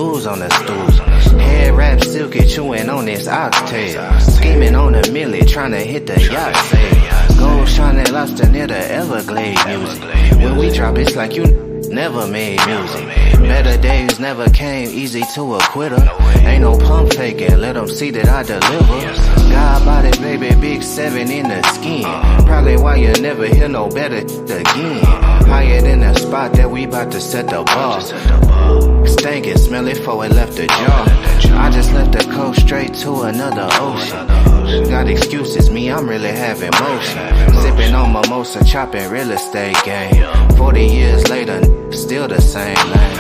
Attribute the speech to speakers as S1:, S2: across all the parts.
S1: jewels on the stool. Head wrapped silky, chewing on this oxtail. Scheming on a milli, trying to hit the yacht sail. Gold shining lobster near the Everglades music. When we drop, it's like you never made music. Better days never came easy to a quitter. Ain't no pump faking, let them see that I deliver. God body, baby, big 7 in the skin. Probably why you never hear no better again. Higher than the spot that we bout to set the bar. Stankin', smell it before it left the jar. I just left the coast straight to another ocean. Got excuses, me, I'm really having motion. Sipping on mimosa, chopping real estate game. 40 years later, still the same lane.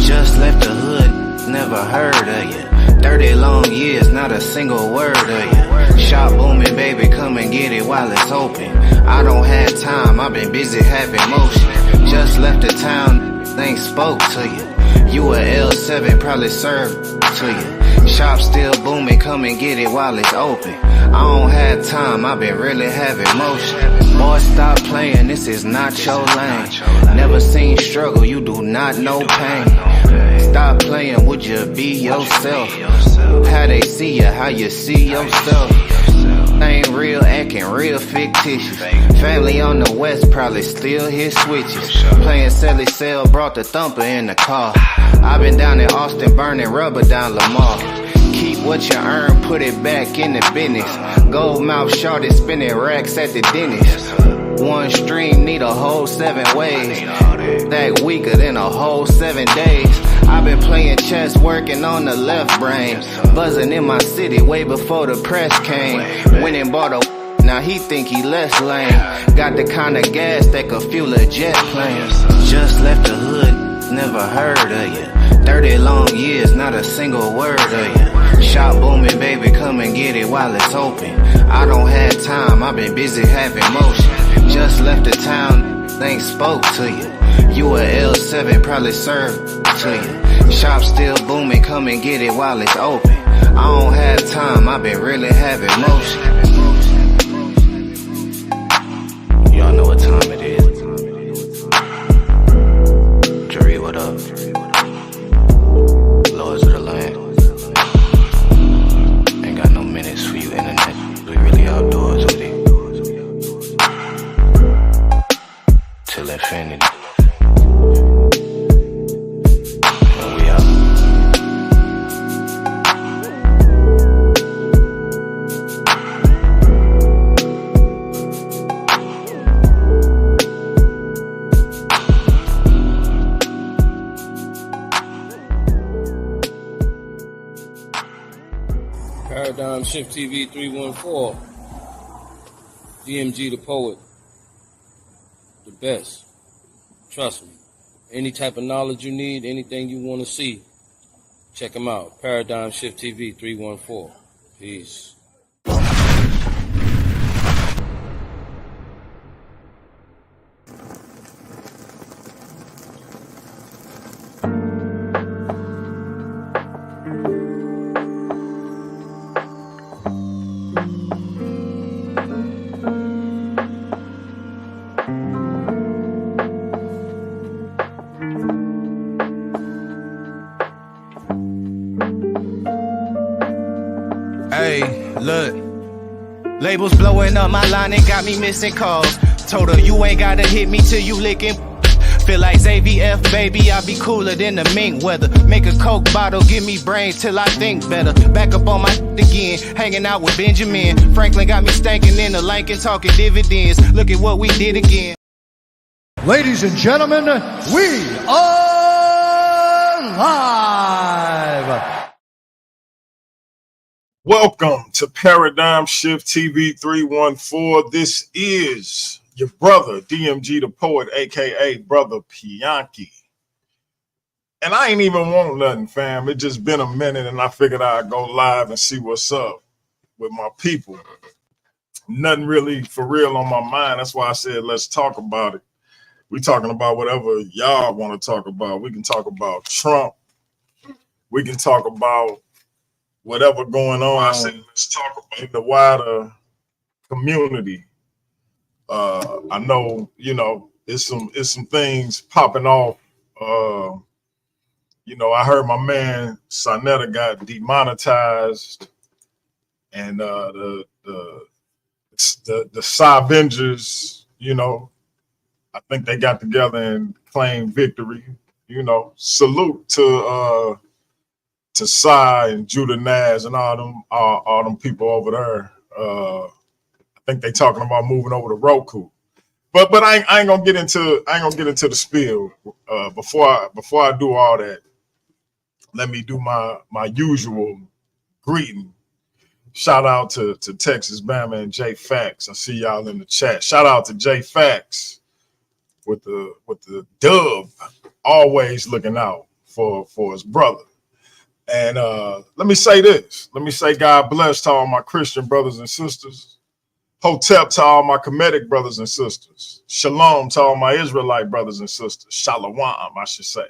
S1: Just left the hood, never heard of you. 30 long years, not a single word of you. Shop booming, baby, come and get it while it's open. I don't have time, I've been busy having motion. Just left the town, things spoke to you. You a L7, probably served to you. Shop still booming, come and get it while it's open. I don't have time, I've been really having motion. Boy, stop playing, this is not your lane. Never seen struggle, you do not know pain. Stop playing, would you be yourself? How they see you, how you see yourself. Ain't real, acting real fictitious. Family on the west probably still hit switches. Playing Sally Cell, brought the thumper in the car. I been down in Austin burning rubber down Lamar. Keep what you earn, put it back in the business. Gold mouth shorty spinning racks at the dentist. One stream need a whole 7 ways. That weaker than a whole 7 days. I've been playing chess, working on the left brain. Buzzing in my city way before the press came. Went and bought a now he think he less lame. Got the kind of gas that could fuel a jet plane. Just left the hood, never heard of you. 30 long years, not a single word of you. Shop booming, baby, come and get it while it's open. I don't have time, I've been busy having motion. Just left the town, things spoke to you. You a L7, probably served to you. Shop still booming, come and get it while it's open. I don't have time, I've been really having motion. Y'all know what time it is. Jerry, what up? Lords of the land. Ain't got no minutes for you internet. We really outdoors with it. Till infinity.
S2: Paradigm Shift TV 314. DMG the Poet. The best. Trust me. Any type of knowledge you need, anything you want to see, check them out. Paradigm Shift TV 314. Peace.
S1: Hey, look. Labels blowing up my line and got me missing calls. Told her you ain't gotta hit me till you licking. Feel like ZVF, baby, I be cooler than the mink weather. Make a Coke bottle, give me brain till I think better. Back up on my again, hanging out with Benjamin. Franklin got me stankin' in the Lincoln, talking dividends. Look at what we did again.
S3: Ladies and gentlemen, we are live.
S4: Welcome to Paradigm Shift TV 314. This is your brother, DMG the Poet, a.k.a. Brother Pianki. And I ain't even want nothing, fam. It just been a minute, and I figured I'd go live and see what's up with my people. Nothing really for real on my mind. That's why I said let's talk about it. We talking about whatever y'all want to talk about. We can talk about Trump. We can talk about whatever going on. I said let's talk about in the wider community. I know, it's some things popping off, You know, I heard my man Sonetta got demonetized, and the Avengers, you know, I think they got together and claimed victory. You know, salute to Psy and Judah Naz and all them people over there. I think they talking about moving over to Roku. But I ain't gonna get into the spiel. Before I do all that, let me do my usual greeting. Shout out to Texas Bama and J Fax. I see y'all in the chat. Shout out to J Fax with the dub, always looking out for his brother. And let me say this. Let me say God bless to all my Christian brothers and sisters. Hotep to all my Kemetic brothers and sisters. Shalom to all my Israelite brothers and sisters. Shalom, I should say.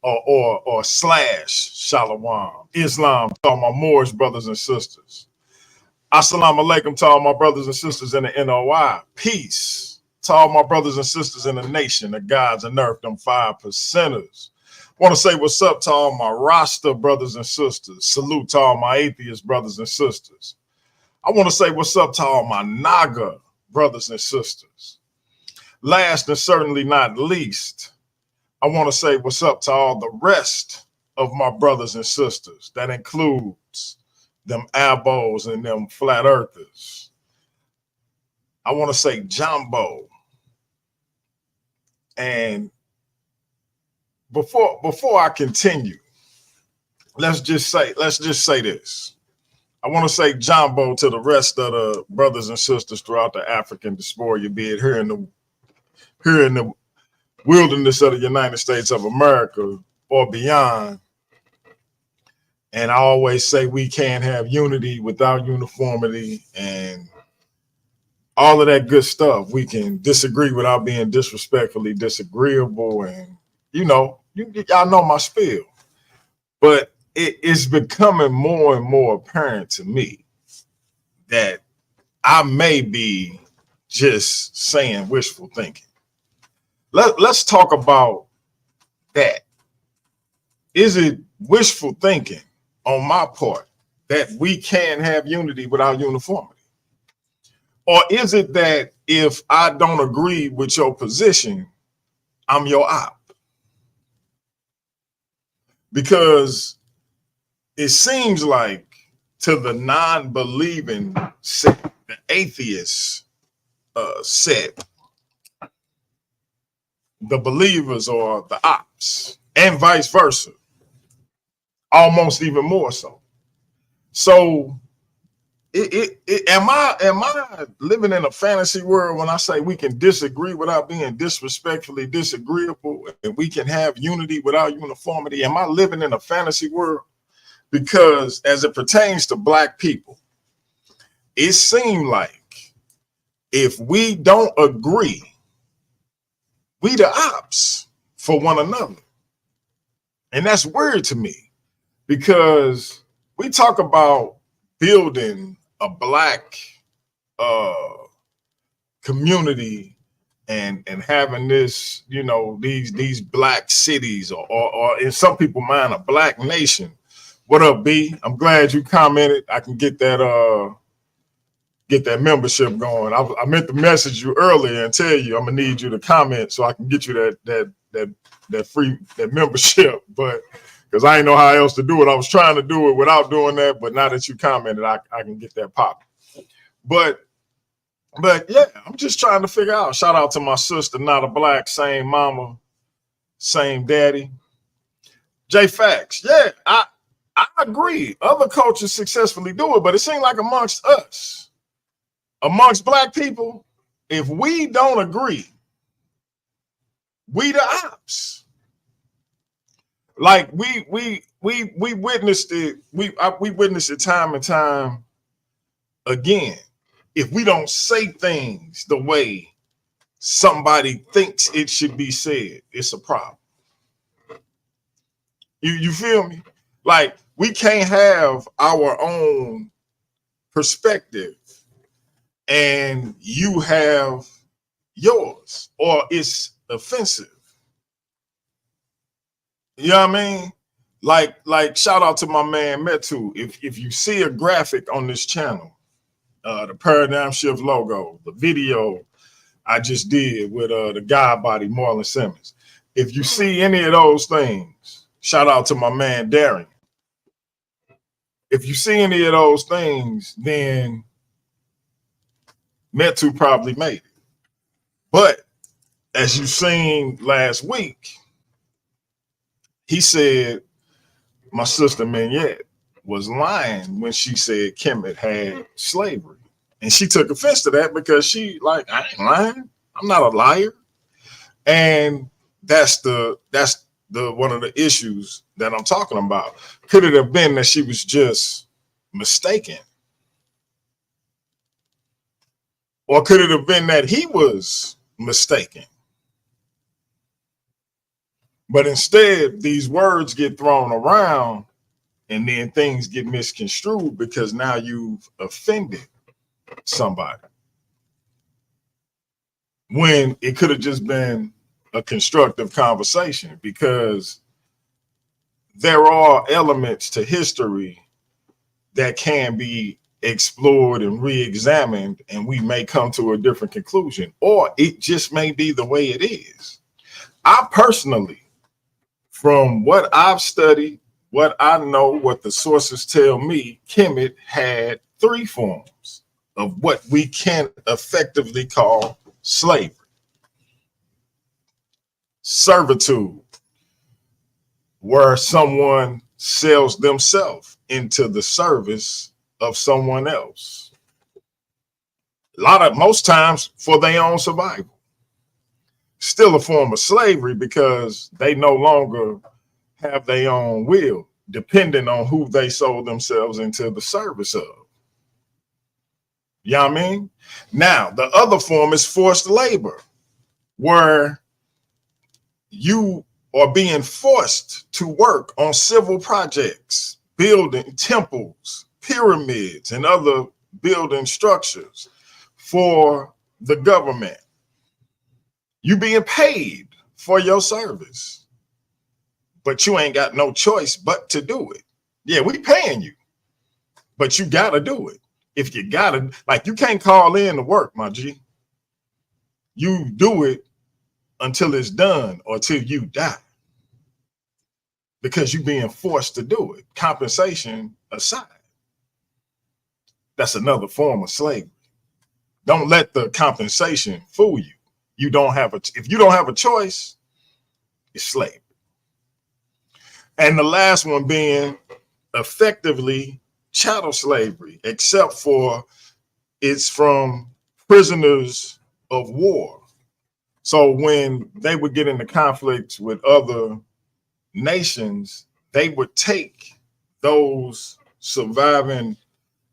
S4: Or slash Shalom. Islam to all my Moorish brothers and sisters. Assalamu alaikum to all my brothers and sisters in the NOI. Peace to all my brothers and sisters in the nation, the gods and earth, them 5%ers. Want to say what's up to all my Rasta brothers and sisters. Salute to all my atheist brothers and sisters. I want to say what's up to all my Naga brothers and sisters. Last and certainly not least, I want to say what's up to all the rest of my brothers and sisters. That includes them Abos and them flat earthers. I want to say Jumbo. And before I continue, let's just say this. I want to say Jumbo to the rest of the brothers and sisters throughout the African diaspora, be it here in the wilderness of the United States of America or beyond. And I always say we can't have unity without uniformity and all of that good stuff. We can disagree without being disrespectfully disagreeable, and y'all know my spiel. But it's becoming more and more apparent to me that I may be just saying wishful thinking. Let's talk about that. Is it wishful thinking on my part that we can't have unity without uniformity? Or is it that if I don't agree with your position, I'm your op? Because it seems like to the non-believing set, the atheist set, the believers are the ops, and vice versa, almost even more so. So, am I living in a fantasy world when I say we can disagree without being disrespectfully disagreeable, and we can have unity without uniformity? Am I living in a fantasy world? Because as it pertains to Black people, it seemed like if we don't agree, we the ops for one another. And that's weird to me, because we talk about building a Black community and having this, these Black cities, or in some people's mind, a Black nation. What up, B? I'm glad you commented. I can get that membership going. I meant to message you earlier and tell you I'm gonna need you to comment so I can get you that free membership. But because I didn't know how else to do it, I was trying to do it without doing that. But now that you commented, I can get that popping. But yeah, I'm just trying to figure out. Shout out to my sister, not a Black, same mama, same daddy. J Fax, yeah, I agree. Other cultures successfully do it, but it seems like amongst us, amongst Black people, if we don't agree, we the ops. Like we witnessed it. We witnessed it time and time again. If we don't say things the way somebody thinks it should be said, it's a problem. You feel me? Like, we can't have our own perspective and you have yours, or it's offensive. You know what I mean? Like shout out to my man Metu. If you see a graphic on this channel, the Paradigm Shift logo, the video I just did with the God Body Marlon Simmons. If you see any of those things, shout out to my man Darren. If you see any of those things, then Metu probably made it. But as you seen last week, he said my sister Mignette was lying when she said Kemet had slavery. And she took offense to that because she like, I ain't lying. I'm not a liar. And that's the one of the issues that I'm talking about. Could it have been that she was just mistaken? Or could it have been that he was mistaken? But instead, these words get thrown around and then things get misconstrued because now you've offended somebody. When it could have just been a constructive conversation, because there are elements to history that can be explored and re-examined, and we may come to a different conclusion, or it just may be the way it is. I personally, from what I've studied, what I know, what the sources tell me, Kemet had 3 forms of what we can effectively call slavery. Servitude, where someone sells themselves into the service of someone else. Most times for their own survival. Still a form of slavery because they no longer have their own will, depending on who they sold themselves into the service of. You know what I mean? Now, the other form is forced labor, where you are being forced to work on civil projects, building temples, pyramids, and other building structures for the government. You being paid for your service, but you ain't got no choice but to do it. Yeah, we paying you, but you gotta do it. If you gotta, like, you can't call in to work, my G. You do it until it's done or till you die, because you're being forced to do it. Compensation aside, that's another form of slavery. Don't let the compensation fool you. If you don't have a choice, it's slavery. And the last one being effectively chattel slavery, except for it's from prisoners of war. So when they would get into conflicts with other nations, they would take those surviving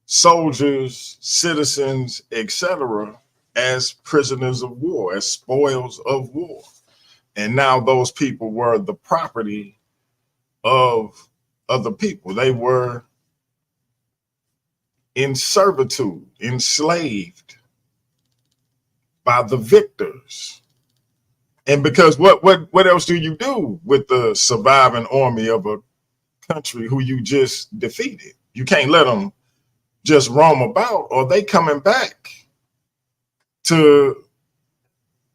S4: soldiers, citizens, etc., as prisoners of war, as spoils of war. And now those people were the property of other people. They were in servitude, enslaved by the victors. And because what else do you do with the surviving army of a country who you just defeated? You can't let them just roam about, or they coming back to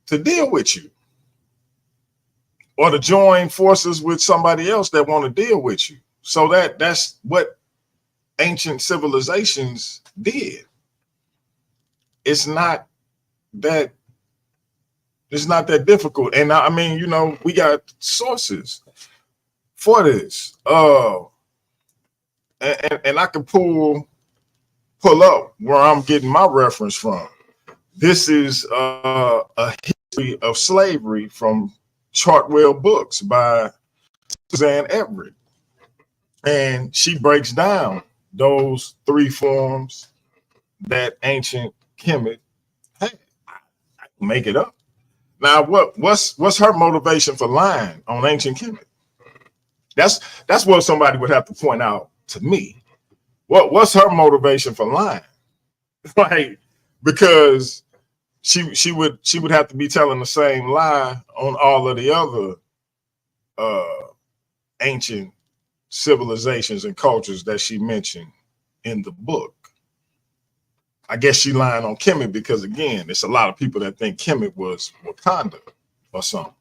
S4: deal with you, or to join forces with somebody else that want to deal with you. So that's what ancient civilizations did. It's not that difficult. And I mean, you know, we got sources for this. And I can pull up where I'm getting my reference from. This is a history of slavery from Chartwell Books by Suzanne Everett. And she breaks down those 3 forms that ancient Kemet had. I can make it up. Now, what's her motivation for lying on ancient Kemet? That's what somebody would have to point out to me. What's her motivation for lying? Like, because she would have to be telling the same lie on all of the other ancient civilizations and cultures that she mentioned in the book. I guess she lying on Kemet because, again, there's a lot of people that think Kemet was Wakanda or something.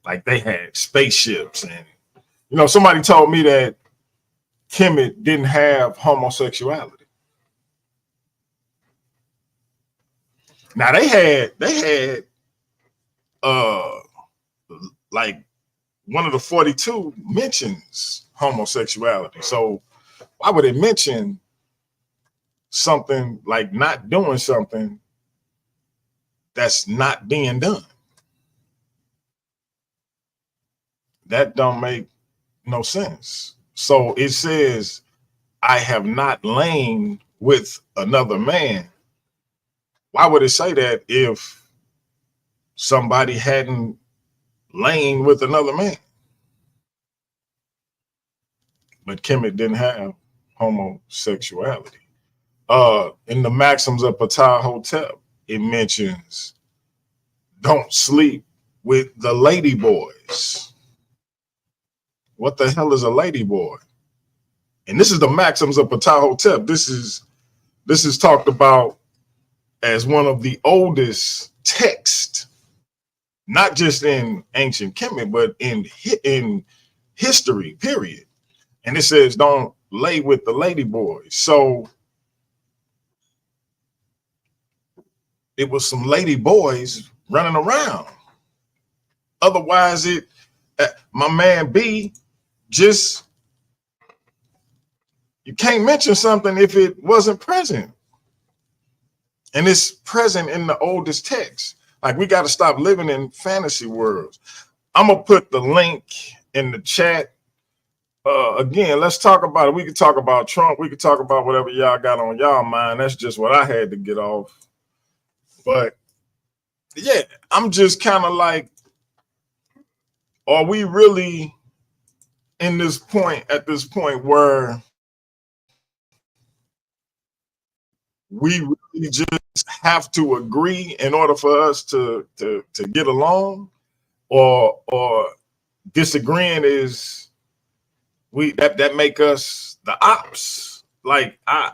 S4: Like they had spaceships, and somebody told me that Kemet didn't have homosexuality. Now they had like one of the 42 mentions homosexuality. So why would it mention something like not doing something that's not being done? That don't make no sense. So it says, I have not lain with another man. Why would it say that if somebody hadn't lain with another man? But Kemet didn't have homosexuality. In the Maxims of Ptah-hotep, it mentions don't sleep with the lady boys. What the hell is a lady boy? And this is the Maxims of Ptah-hotep. This is talked about as one of the oldest texts, not just in ancient Kemet, but in history, period. And it says, don't lay with the lady boys. So it was some lady boys running around. Otherwise, my man B, just, you can't mention something if it wasn't present. And it's present in the oldest text. Like, we got to stop living in fantasy worlds. I'm going to put the link in the chat. Again, let's talk about it. We could talk about Trump. We could talk about whatever y'all got on y'all mind. That's just what I had to get off. But yeah, I'm just kind of like, are we really at this point where we really just have to agree in order for us to get along, or disagreeing is that make us the ops? Like, I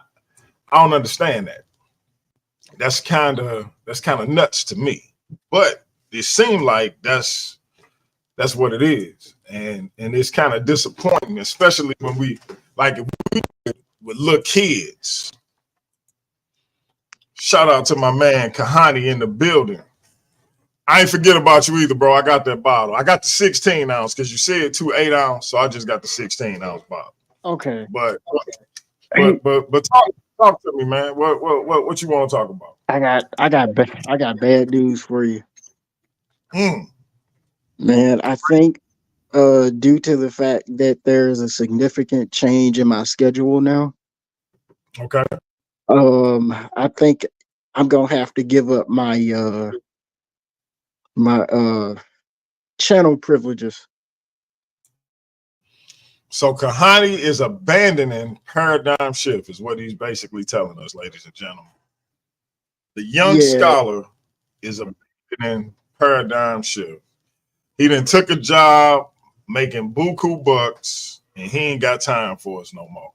S4: don't understand that. That's kind of nuts to me. But it seemed like that's what it is, and it's kind of disappointing, especially when we with little kids. Shout out to my man Kahani in the building. I ain't forget about you either, bro. I got that bottle. I got the 16 ounce because you said 2 8-ounce, so I just got the 16 ounce bottle.
S5: Okay.
S4: But talk to me, man. What you want to talk about?
S5: I got bad news for you. Man, I think due to the fact that there's a significant change in my schedule now.
S4: Okay.
S5: I think I'm gonna have to give up my channel privileges.
S4: So Kahani is abandoning Paradigm Shift, is what he's basically telling us, ladies and gentlemen. The young scholar is abandoning Paradigm Shift. He done took a job making buku bucks, and he ain't got time for us no more.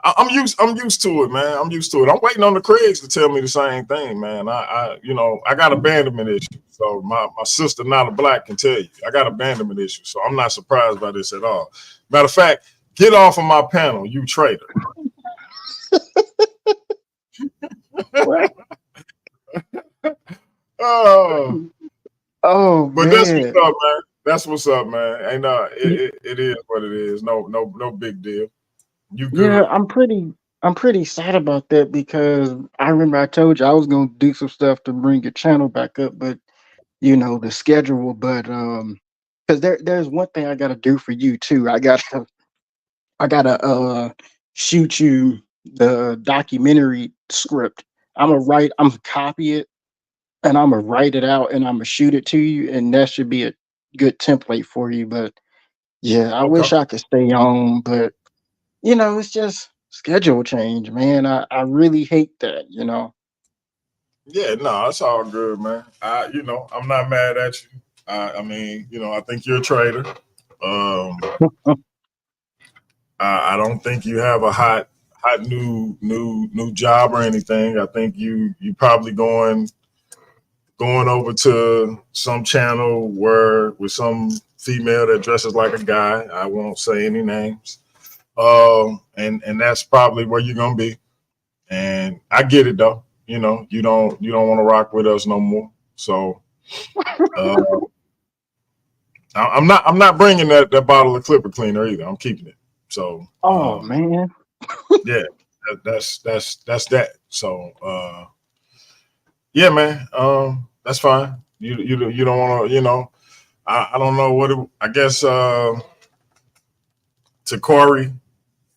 S4: I'm used to it, man. I'm used to it. I'm waiting on the Craigs to tell me the same thing, man. I got abandonment issues. So my sister, not a black, can tell you I got abandonment issues. So I'm not surprised by this at all. Matter of fact, get off of my panel, you traitor.
S5: Oh,
S4: but
S5: man.
S4: that's what's up, man. That's what's up, man. And it is what it is. No big deal. You good?
S5: Yeah, I'm pretty sad about that because I remember I told you I was gonna do some stuff to bring your channel back up, but the schedule. But because there's one thing I gotta do for you too. I gotta shoot you the documentary script. I'm gonna copy it and I'm gonna write it out and I'm gonna shoot it to you, and that should be a good template for you. But yeah, I wish I could stay on, but it's just schedule change, man. I really hate that,
S4: Yeah, no, it's all good, man. I'm not mad at you. I mean, I think you're a traitor. I don't think you have a hot new job or anything. I think you probably going over to some channel where with some female that dresses like a guy. I won't say any names. And that's probably where you're gonna be. And I get it though. You know, you don't want to rock with us no more. So I'm not bringing that bottle of Clipper cleaner either. I'm keeping it. So
S5: man.
S4: Yeah, that's that. So yeah, man. That's fine. You don't want to, you know. I don't know what I guess to Corey,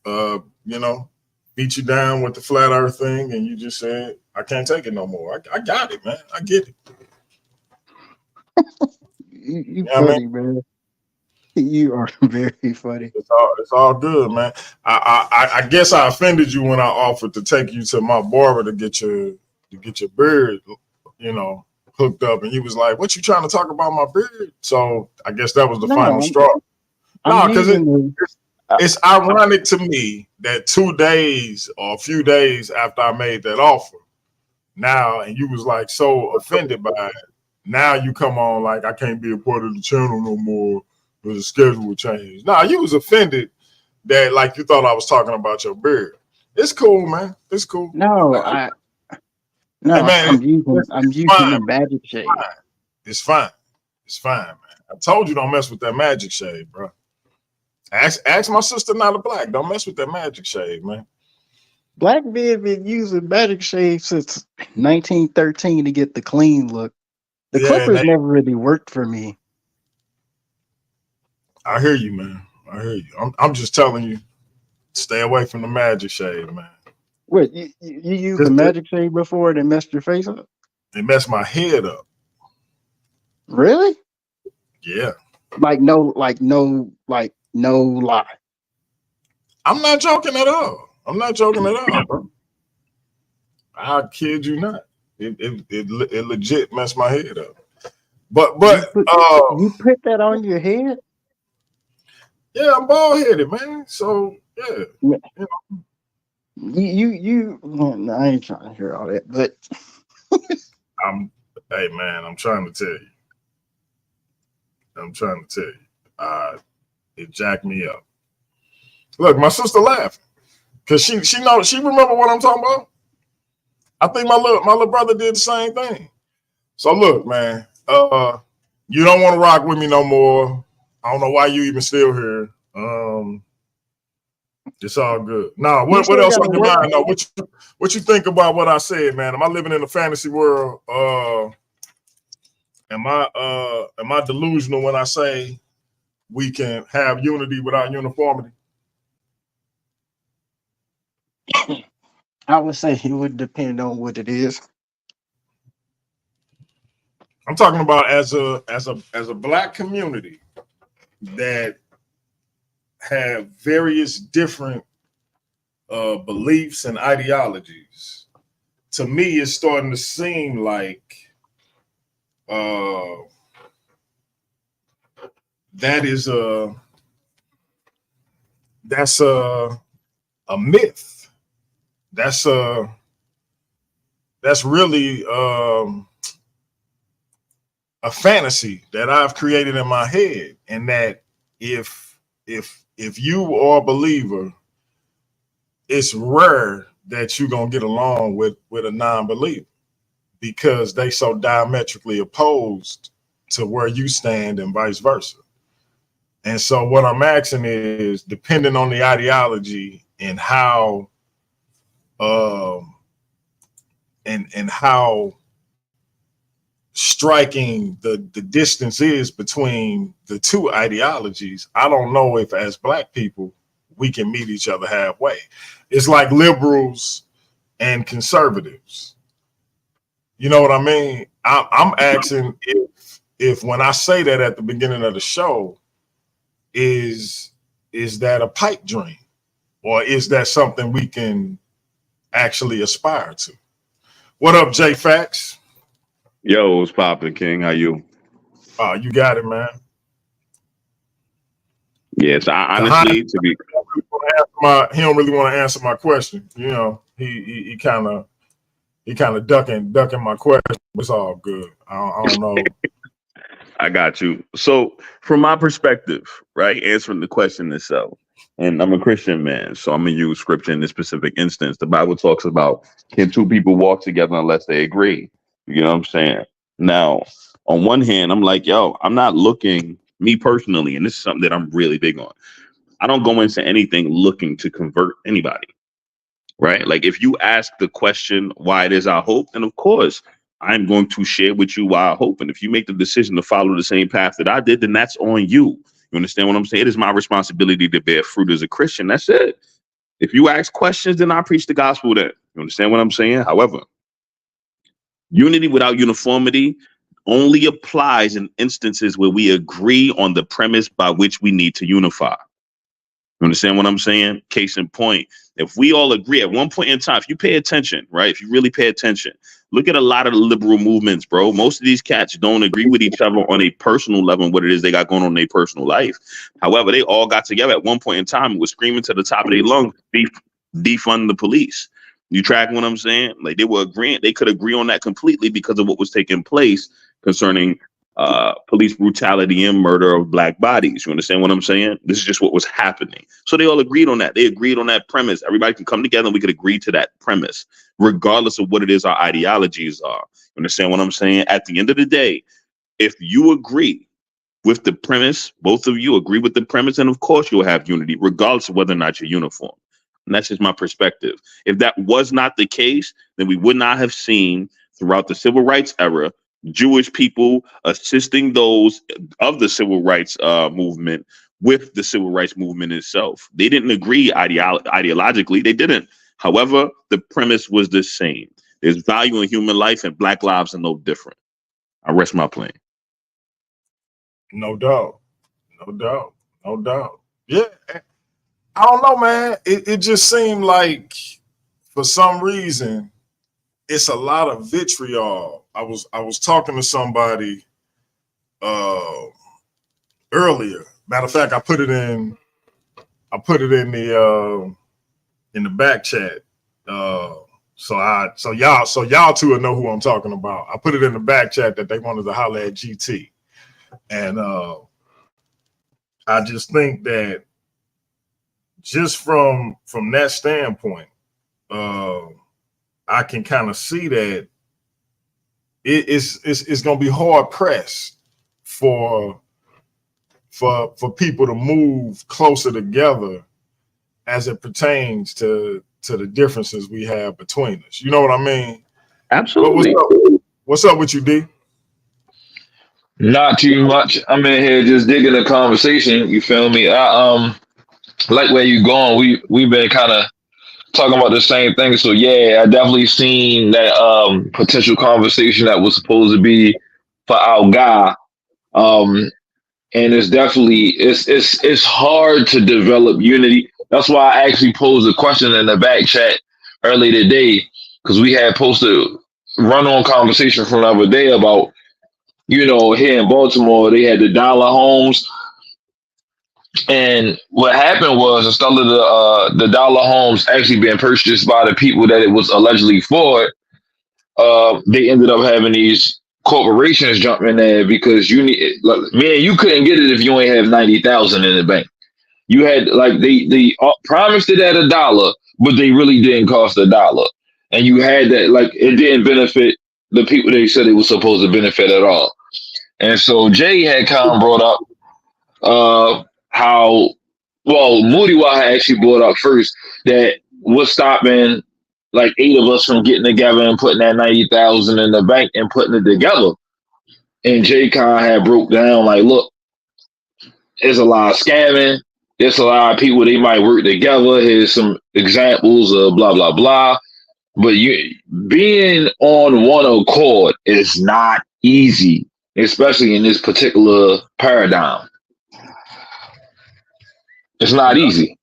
S4: you know, beat you down with the flat earth thing, and you just said, I can't take it no more. I got it, man. I get it.
S5: You funny, man. You are very funny.
S4: It's all good, man. I guess I offended you when I offered to take you to my barber to get your beard, you know, hooked up, and you was like, "What you trying to talk about my beard?" So I guess that was the final straw. No, because it's ironic to me that 2 days or a few days after I made that offer, now, and you was like so offended by it. Now you come on like I can't be a part of the channel no more. The schedule change. Nah, you was offended that like you thought I was talking about your beard. It's cool, man. It's cool.
S5: No, hey, man, I'm using the magic shade.
S4: It's fine. It's fine, man. I told you don't mess with that magic shade, bro. Ask my sister Nala Black. Don't mess with that magic shade, man.
S5: Black man been using magic shade since 1913 to get the clean look. The Clippers never really worked for me.
S4: I hear you, man. I hear you. I'm just telling you, stay away from the magic shade, man.
S5: What, you used the magic shade before and it messed your face up?
S4: It messed my head up.
S5: Really?
S4: Yeah.
S5: No lie.
S4: I'm not joking at all. Bro. I kid you not. It legit messed my head up. But
S5: you put that on your head?
S4: Yeah, I'm bald headed, man. So yeah, you
S5: know. I ain't trying to hear all that, but
S4: hey man, I'm trying to tell you. It jacked me up. Look, my sister laughing because she remember what I'm talking about. I think my little brother did the same thing. So look, man, you don't want to rock with me no more. I don't know why you even still here. It's all good. Nah, what else on your mind? No, what you think about what I said, man? Am I living in a fantasy world? Am I delusional when I say we can have unity without uniformity?
S5: I would say it would depend on what it is.
S4: I'm talking about as a black community that have various different beliefs and ideologies. To me, it's starting to seem like that's a myth. That's really a fantasy that I've created in my head, and that if you are a believer, it's rare that you're gonna get along with a non-believer because they so diametrically opposed to where you stand and vice versa. And so what I'm asking is, depending on the ideology and how and how striking the distance is between the two ideologies, I don't know if as black people we can meet each other halfway. It's like liberals and conservatives. You know what I mean? I'm asking if when I say that at the beginning of the show, is that a pipe dream, or is that something we can actually aspire to? What up, J Fax?
S6: Yo, what's poppin', King? How you?
S4: You got it, man.
S6: Yes, I honestly, to be
S4: he don't really want to answer my question. You know, he kind of ducking my question. It's all good. I don't know.
S6: I got you. So, from my perspective, right, answering the question itself, and I'm a Christian man, so I'm gonna use scripture in this specific instance. The Bible talks about can two people walk together unless they agree. You know what I'm saying? Now, on one hand, I'm like, yo, I'm not looking, me personally, and this is something that I'm really big on. I don't go into anything looking to convert anybody, right? Like if you ask the question why it is our hope, then of course I'm going to share with you why I hope. And if you make the decision to follow the same path that I did, then that's on you. You understand what I'm saying? It is my responsibility to bear fruit as a Christian. That's it. If you ask questions, then I preach the gospel then. You understand what I'm saying? However, unity without uniformity only applies in instances where we agree on the premise by which we need to unify. You understand what I'm saying? Case in point, if we all agree at one point in time, if you pay attention, right? If you really pay attention, look at a lot of the liberal movements, bro. Most of these cats don't agree with each other on a personal level and what it is they got going on in their personal life. However, they all got together at one point in time and was screaming to the top of their lungs, defund the police. You track what I'm saying? Like they were agreeing, they could agree on that completely because of what was taking place concerning police brutality and murder of black bodies. You understand what I'm saying? This is just what was happening. So they all agreed on that. They agreed on that premise. Everybody can come together and we could agree to that premise, regardless of what it is our ideologies are. You understand what I'm saying? At the end of the day, if you agree with the premise, both of you agree with the premise, and of course you'll have unity, regardless of whether or not you're uniform. And that's just my perspective. If that was not the case, then we would not have seen throughout the civil rights era Jewish people assisting those of the civil rights movement with the civil rights movement itself. They didn't agree ideologically. They didn't. However, the premise was the same. There's value in human life, and black lives are no different. I rest my plane.
S4: No doubt. No doubt. No doubt. Yeah. I don't know, man. It just seemed like for some reason it's a lot of vitriol. I was talking to somebody earlier. Matter of fact, I put it in the back chat. So y'all two will know who I'm talking about. I put it in the back chat that they wanted to holler at GT. And I just think that just from that standpoint, I can kind of see that it's going to be hard pressed for people to move closer together as it pertains to the differences we have between us. You know what I mean?
S6: Absolutely.
S4: What's up with you, D?
S7: Not too much. I'm in here just digging the conversation. You feel me? I like where you going. We've been kind of talking about the same thing. So yeah, I definitely seen that potential conversation that was supposed to be for our guy. And it's definitely it's hard to develop unity. That's why I actually posed a question in the back chat earlier today, because we had posted a run-on conversation from the other day about, you know, here in Baltimore, they had the dollar homes. And what happened was, instead of the dollar homes actually being purchased by the people that it was allegedly for, they ended up having these corporations jump in there because you couldn't get it if you only have 90,000 in the bank. You had like they promised it at $1, but they really didn't cost $1, and you had that like it didn't benefit the people they said it was supposed to benefit at all. And so Jay had kind of brought up how, well, Moody Wah had actually brought up first that what's stopping like 8 of us from getting together and putting that 90,000 in the bank and putting it together. And Jay Khan had broke down like, look, there's a lot of scamming. There's a lot of people, they might work together. Here's some examples of blah, blah, blah. But being on one accord is not easy, especially in this particular paradigm. It's not easy.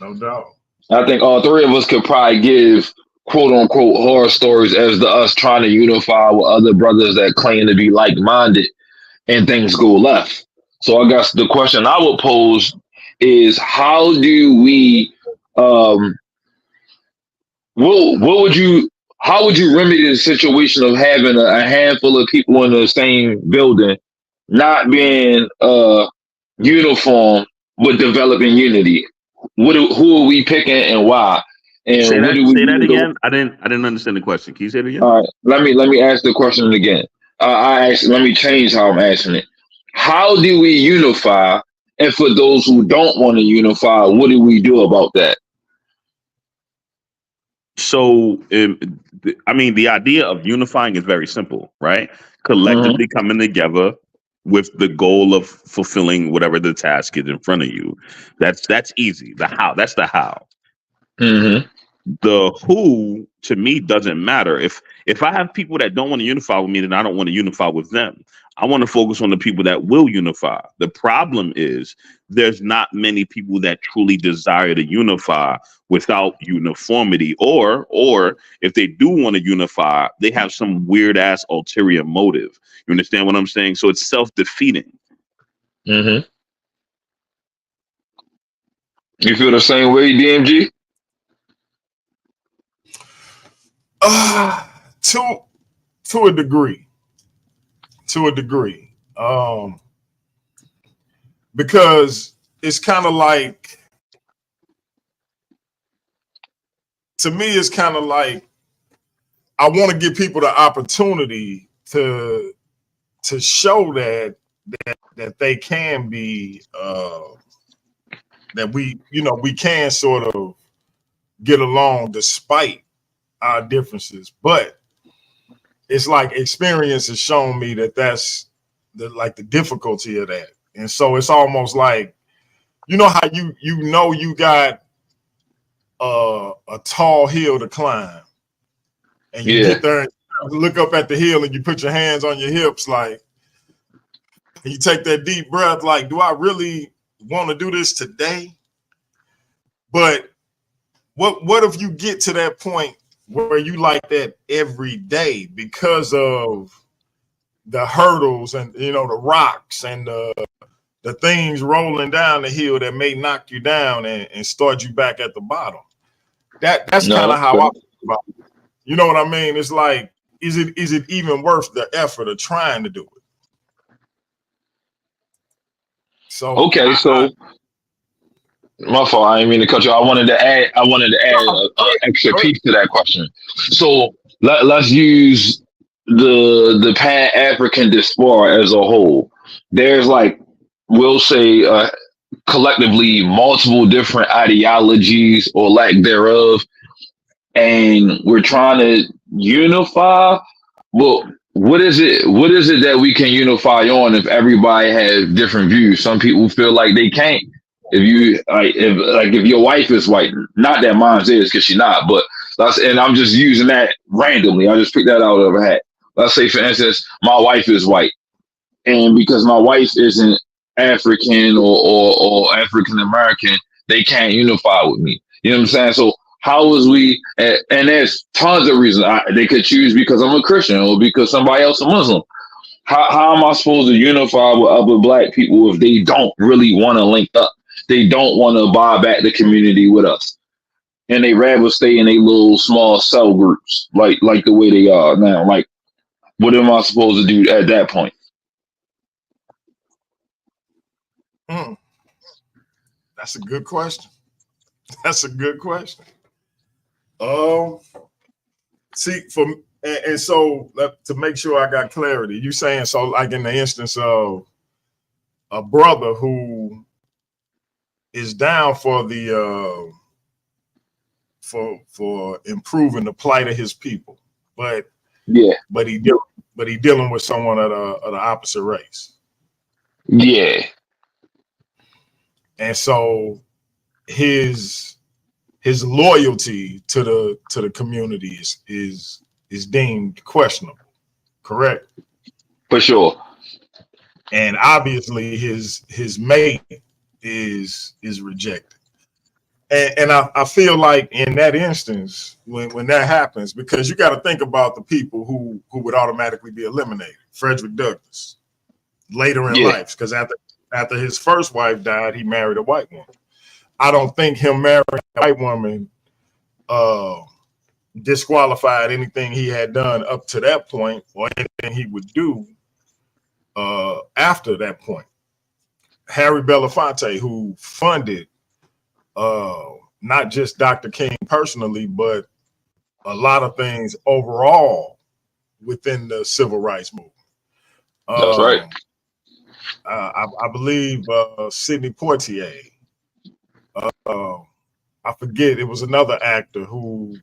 S4: No doubt.
S7: I think all three of us could probably give quote unquote horror stories as to us trying to unify with other brothers that claim to be like-minded and things go left. So I guess the question I would pose is, how do we what would you how would you remedy the situation of having a handful of people in the same building not being uniform but developing unity? Who are we picking and why?
S6: Say
S7: And what
S6: that.
S7: do we
S6: Say that
S7: do?
S6: again. I didn't understand the question. Can you say it again?
S7: All right, let me ask the question again. Let me change how I'm asking it. How do we unify? And for those who don't want to unify, what do we do about that?
S6: So, I mean, the idea of unifying is very simple, right?
S7: Hmm.
S6: Collectively coming together with the goal of fulfilling whatever the task is in front of you. That's easy. The how. That's the how.
S7: Hmm.
S6: The who to me doesn't matter. If I have people that don't want to unify with me, then I don't want to unify with them. I want to focus on the people that will unify. The problem is there's not many people that truly desire to unify without uniformity, or if they do want to unify, they have some weird ass ulterior motive. You understand what I'm saying? So it's self-defeating.
S7: Hmm. You feel the same way, DMG?
S4: To a degree. To a degree. Because it's kind of like, to me, it's kind of like I want to give people the opportunity to show that they can be that we can sort of get along despite our differences. But it's like experience has shown me that that's the difficulty of that. And so it's almost like, how you got a tall hill to climb, and you
S7: Yeah.
S4: get there and look up at the hill and you put your hands on your hips, like, and you take that deep breath, like, do I really want to do this today? But what if you get to that point where you like that every day because of the hurdles and the rocks and the things rolling down the hill that may knock you down and start you back at the bottom? That's kind
S7: No.
S4: of how I feel about it. You know what I mean? It's like, is it even worth the effort of trying to do it? So
S7: Okay, so my fault. I didn't mean to cut you. I wanted to add a extra piece to that question. So let's use the Pan African diaspora as a whole. There's, like, we'll say, collectively multiple different ideologies or lack thereof, and we're trying to unify. Well, what is it? What is it that we can unify on if everybody has different views? Some people feel like they can't. If you if your wife is white, not that mine is because she's not, but and I'm just using that randomly. I just picked that out of a hat. Let's say, for instance, my wife is white, and because my wife isn't African or African American, they can't unify with me. You know what I'm saying? So how is we? And there's tons of reasons they could choose because I'm a Christian or because somebody else a Muslim. How am I supposed to unify with other Black people if they don't really want to link up? They don't want to buy back the community with us, and they rather stay in a little small cell groups like the way they are now. Like, what am I supposed to do at that point?
S4: That's a good question. That's a good question. See, and so to make sure I got clarity, you saying, so like in the instance of a brother who is down for the for improving the plight of his people, but he dealing with someone of the opposite race.
S7: Yeah.
S4: And so his loyalty to the community is deemed questionable, correct?
S7: For sure.
S4: And obviously his mate is rejected. And I feel like in that instance, when that happens, because you got to think about the people who would automatically be eliminated. Frederick Douglass, later in life, because after after his first wife died, he married a white woman. I don't think him marrying a white woman disqualified anything he had done up to that point or anything he would do after that point. Harry Belafonte, who funded not just Dr. King personally, but a lot of things overall within the civil rights movement.
S7: That's right.
S4: I believe Sidney Poitier. I forget, it was another actor who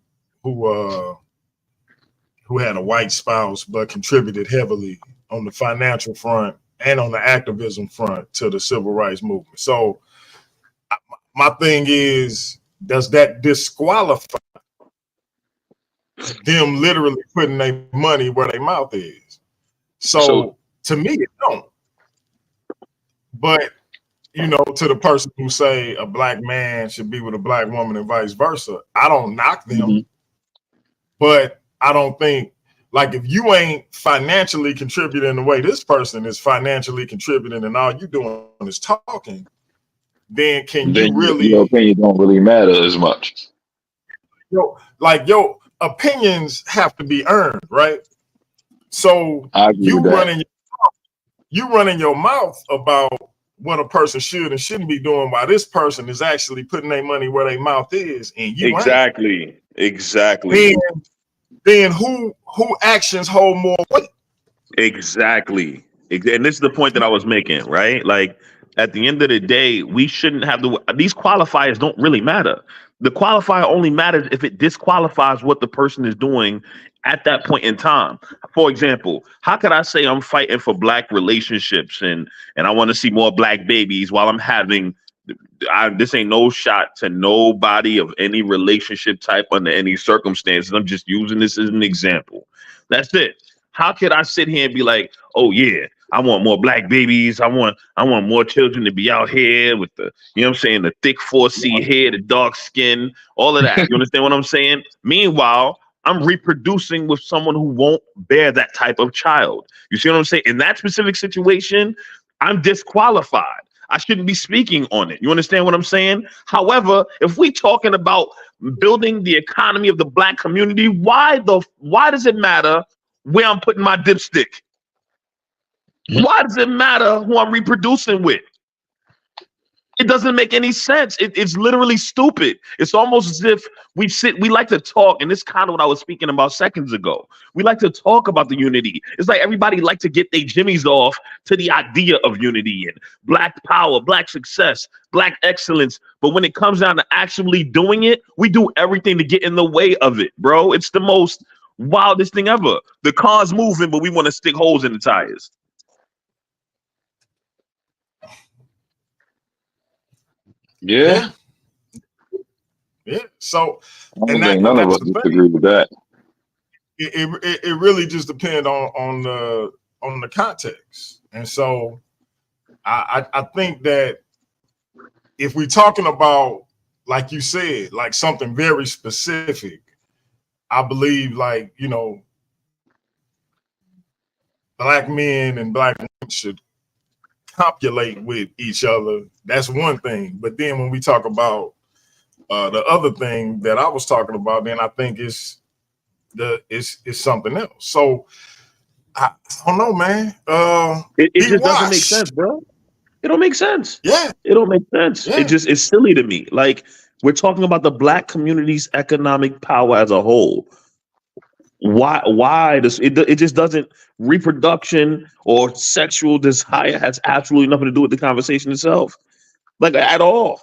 S4: had a white spouse but contributed heavily on the financial front and on the activism front to the civil rights movement. So my thing is, does that disqualify them literally putting their money where their mouth is? So to me, it don't. But you know, to the person who say a black man should be with a black woman and vice versa, I don't knock them, but I don't think, like, if you ain't financially contributing the way this person is financially contributing and all you doing is talking, then you really,
S7: your opinion don't really matter as much.
S4: Your opinions have to be earned, right? So you running your mouth about what a person should and shouldn't be doing while this person is actually putting their money where their mouth is, and you
S6: exactly.
S4: Then who actions hold more weight?
S6: Exactly. And this is the point that I was making, right? Like, at the end of the day, we shouldn't have these qualifiers don't really matter. The qualifier only matters if it disqualifies what the person is doing at that point in time. For example, how could I say I'm fighting for black relationships and I want to see more black babies while I'm having this ain't no shot to nobody of any relationship type under any circumstances. I'm just using this as an example. That's it. How could I sit here and be like, oh yeah, I want more black babies. I want more children to be out here with the, you know what I'm saying, the thick 4C hair, the dark skin, all of that. You understand what I'm saying? Meanwhile, I'm reproducing with someone who won't bear that type of child. You see what I'm saying? In that specific situation, I'm disqualified. I shouldn't be speaking on it. You understand what I'm saying? However, if we talking about building the economy of the black community, why does it matter where I'm putting my dipstick? Why does it matter who I'm reproducing with? It doesn't make any sense. It's literally stupid. It's almost as if we like to talk, and this is kind of what I was speaking about seconds ago. We like to talk about the unity. It's like everybody like to get their jimmies off to the idea of unity and black power, black success, black excellence. But when it comes down to actually doing it, we do everything to get in the way of it, bro. It's the most wildest thing ever. The car's moving, but we want to stick holes in the tires.
S7: Yeah.
S4: So,
S7: and none of us disagree with that.
S4: It really just depends on the context, and so I think that if we're talking about, like you said, like something very specific, I believe, like, you know, black men and black women should copulate with each other. That's one thing. But then when we talk about the other thing that I was talking about, then I think it's something else. So I don't know, man.
S6: It just doesn't make sense, bro. It don't make sense.
S4: Yeah,
S6: it don't make sense.
S4: Yeah.
S6: It's silly to me. Like, we're talking about the black community's economic power as a whole. Why does it just doesn't, reproduction or sexual desire has absolutely nothing to do with the conversation itself, like, at all.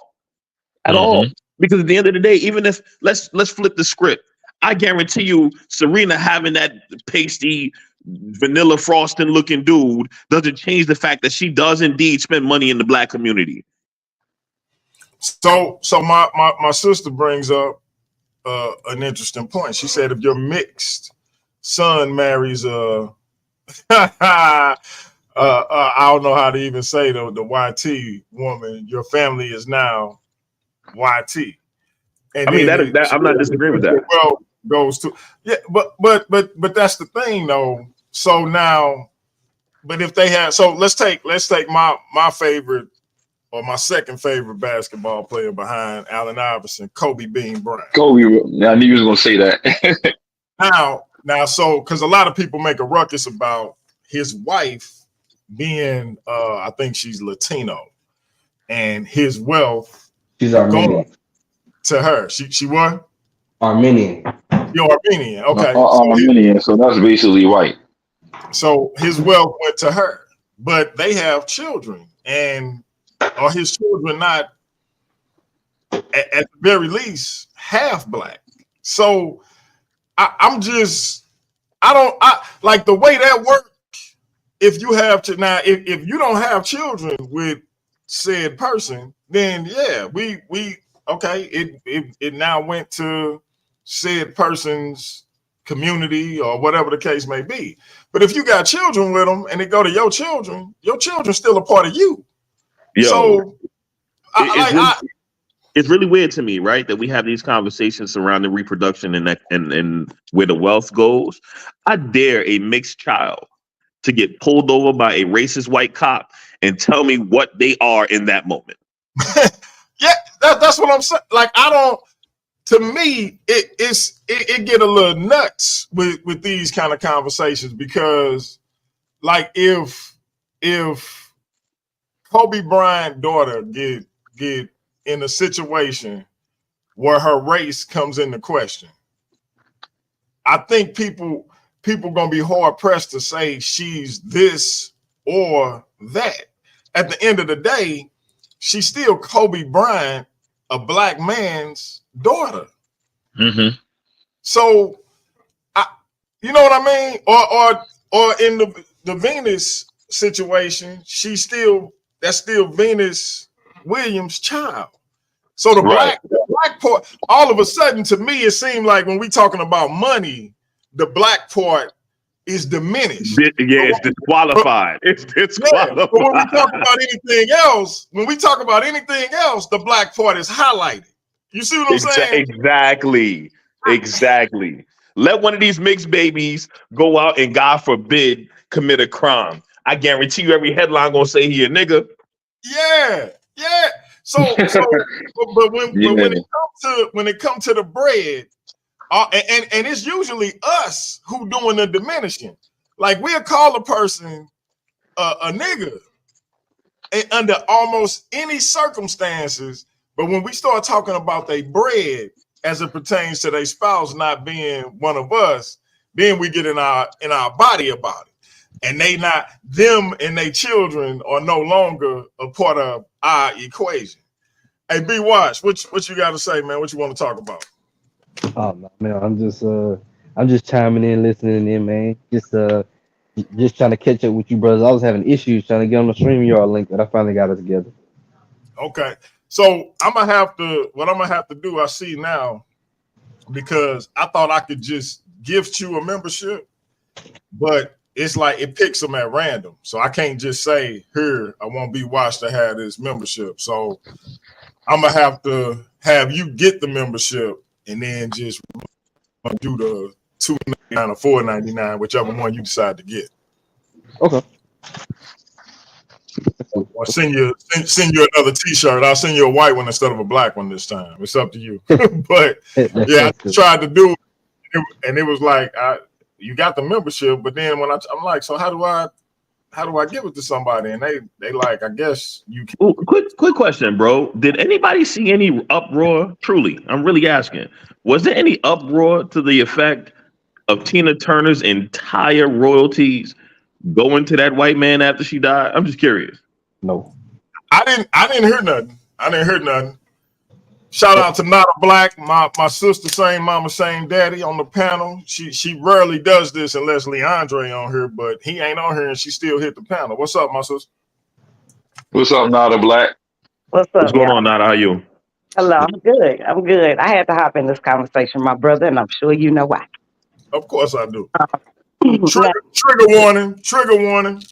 S6: Because at the end of the day, even if let's flip the script, I guarantee you Serena having that pasty vanilla frosting looking dude doesn't change the fact that she does indeed spend money in the black community.
S4: So my sister brings up an interesting point. She said if your mixed son marries I don't know how to even say the YT woman, your family is now YT. And
S6: I mean, that I'm not disagreeing with that.
S4: Well, goes to, yeah, but that's the thing though. So now but if they have, so let's take my favorite or my second favorite basketball player behind Allen Iverson, Kobe Bean Bryant.
S7: Kobe, I knew you was gonna say that.
S4: Now, so because a lot of people make a ruckus about his wife being, I think she's Latino, and his wealth
S8: She's Armenian.
S4: to her. She what?
S8: Armenian.
S4: You're Armenian. Okay.
S7: Armenian, so that's basically white.
S4: So his wealth went to her, but they have children, and are his children not, at the very least, half black? So I don't like the way that works. If you have to now, if you don't have children with said person, then yeah, we okay. It now went to said person's community or whatever the case may be. But if you got children with them and they go to your children still a part of you.
S6: Yo,
S4: So
S6: it's really weird to me, right, that we have these conversations surrounding reproduction and where the wealth goes. I dare a mixed child to get pulled over by a racist white cop and tell me what they are in that moment.
S4: yeah, that's what I'm saying. Like, I don't. To me, it get a little nuts with these kind of conversations, because, like, if Kobe Bryant's daughter get in a situation where her race comes into question, I think people gonna be hard pressed to say she's this or that. At the end of the day, she's still Kobe Bryant, a black man's daughter.
S7: Mm-hmm.
S4: So, you know what I mean? Or in the Venus situation, that's still Venus Williams' child. So the black part, all of a sudden, to me, it seemed like when we talking about money, the black part is diminished.
S6: Yeah, it's disqualified. It's disqualified.
S4: Yeah, but when we talk about anything else, the black part is highlighted. You see what I'm saying?
S6: Exactly. Let one of these mixed babies go out and, God forbid, commit a crime. I guarantee you every headline gonna say he a nigga.
S4: Yeah. So but when it comes to the bread, and it's usually us who doing the diminishing. Like, we'll call a person a nigga under almost any circumstances, but when we start talking about their bread as it pertains to their spouse not being one of us, then we get in our body about it. And them and their children are no longer a part of our equation. Hey, B Watch, what you got to say, man? What you want to talk about?
S8: Oh no, man, I'm just chiming in, listening in, man. Just trying to catch up with you, brothers. I was having issues trying to get on the StreamYard link, but I finally got it together.
S4: Okay, so what I'm gonna have to do, I see now, because I thought I could just gift you a membership, but it's like it picks them at random. So I can't just say, here, I want B Watch to have this membership. So I'm gonna have to have you get the membership and then just do the $2.99 or $4.99, whichever one you decide to get.
S8: Okay.
S4: Or send you another T-shirt. I'll send you a white one instead of a black one this time. It's up to you. But yeah, I tried to do it, and it was like, you got the membership, but then when I'm like, so how do I give it to somebody? And they like, I guess you can.
S6: Ooh, quick question, bro. Did anybody see any uproar? Truly, I'm really asking. Was there any uproar to the effect of Tina Turner's entire royalties going to that white man after she died? I'm just curious.
S8: No.
S4: I didn't hear nothing. Shout out to Nada Black, my sister, same mama, same daddy on the panel. She rarely does this unless Leandre on here, but he ain't on here and she still hit the panel. What's up, my sister?
S7: What's up, Nada Black?
S9: What's up?
S6: What's going on, Nada? How you?
S9: Hello, I'm good. I had to hop in this conversation, my brother, and I'm sure you know why.
S4: Of course I do. Trigger warning.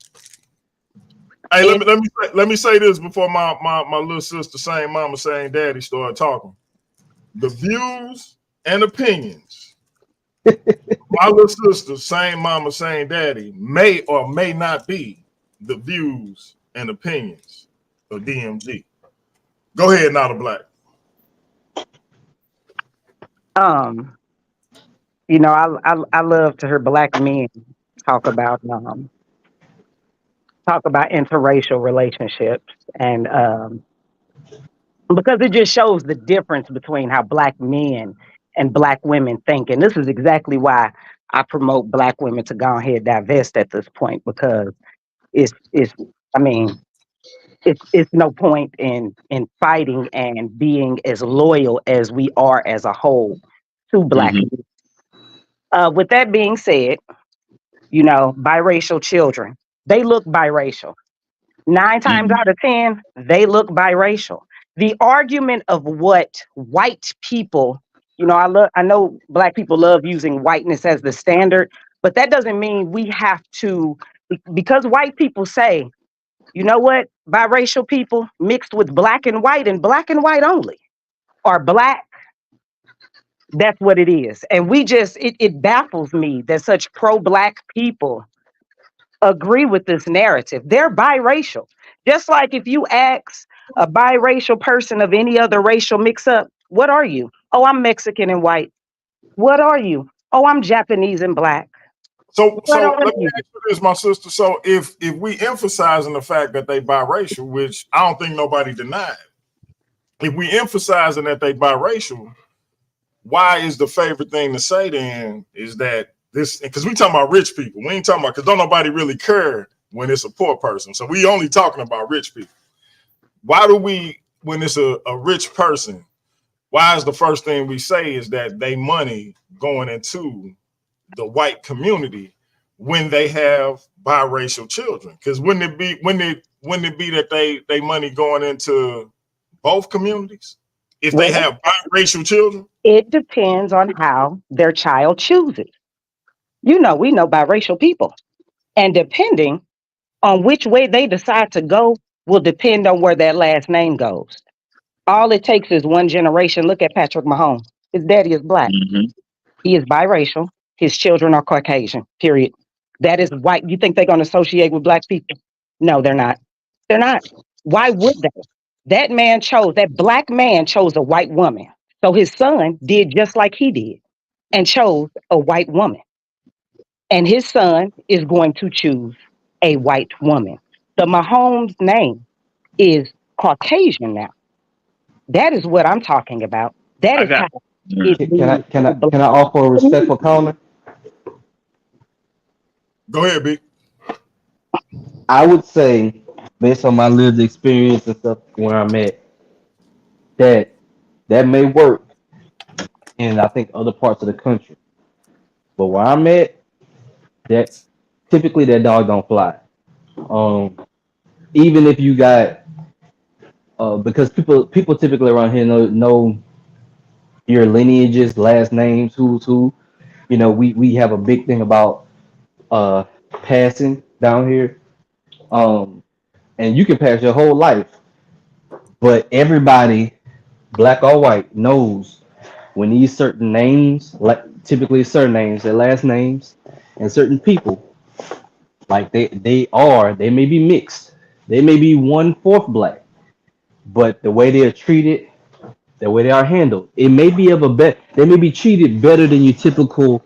S4: Hey, let me say this before my little sister, same mama, same daddy, started talking. The views and opinions my little sister, same mama, same daddy, may or may not be the views and opinions of DMG. Go ahead, Not a Black.
S9: You know, I love to hear black men talk about interracial relationships, and because it just shows the difference between how black men and black women think. And this is exactly why I promote black women to go ahead and divest at this point, because it's I mean, it's no point in fighting and being as loyal as we are as a whole to black men. With that being said, you know, biracial children, they look biracial. 9 times out of 10, they look biracial. The argument of what white people, you know, I know black people love using whiteness as the standard, but that doesn't mean we have to, because white people say, you know what, biracial people mixed with black and white only, or black. That's what it is. And we just, it baffles me that such pro-black people agree with this narrative. They're biracial. Just like if you ask a biracial person of any other racial mix up, what are you? Oh, I'm Mexican and white. What are you? Oh, I'm Japanese and black.
S4: So let me ask you this, my sister. So if we emphasizing the fact that they biracial, which I don't think nobody denied, if we emphasizing that they biracial, why is the favorite thing to say then is that this, because we talking about rich people. We ain't talking about, because don't nobody really care when it's a poor person. So we only talking about rich people. Why do we, when it's a rich person, why is the first thing we say is that they money going into the white community when they have biracial children? Because wouldn't it be that they money going into both communities if they have biracial children?
S9: It depends on how their child chooses. You know, we know biracial people, and depending on which way they decide to go will depend on where their last name goes. All it takes is one generation. Look at Patrick Mahomes. His daddy is black. He is biracial. His children are Caucasian, period. That is white. You think they're going to associate with black people? No, they're not. They're not. Why would they? That black man chose a white woman. So his son did just like he did and chose a white woman. And his son is going to choose a white woman. The Mahomes name is Caucasian now. That is what I'm talking about. That is how
S8: Can I offer a respectful comment?
S4: Go ahead, B.
S8: I would say, based on my lived experience and stuff where I'm at, that may work in, I think, other parts of the country. But where I'm at, that typically that dog don't fly. Even if you got, because people typically around here know your lineages, last names, who's who. You know, we have a big thing about passing down here. And you can pass your whole life, but everybody, black or white, knows when these certain names, like typically surnames, their last names, and certain people, like they may be mixed, they may be 1/4 black, but the way they are treated, the way they are handled, it may be they may be treated better than your typical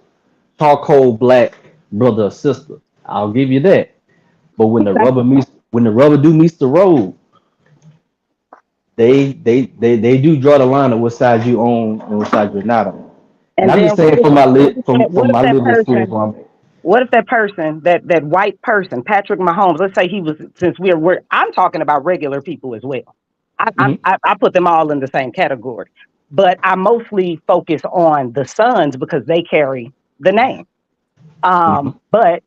S8: charcoal black brother or sister. I'll give you that. But when the rubber meets the road, they do draw the line of what side you own and what side you're not on. And I'm just saying from my lived experience.
S9: What if that person, that white person, Patrick Mahomes, let's say he was, since I'm talking about regular people as well. I put them all in the same category, but I mostly focus on the sons because they carry the name. But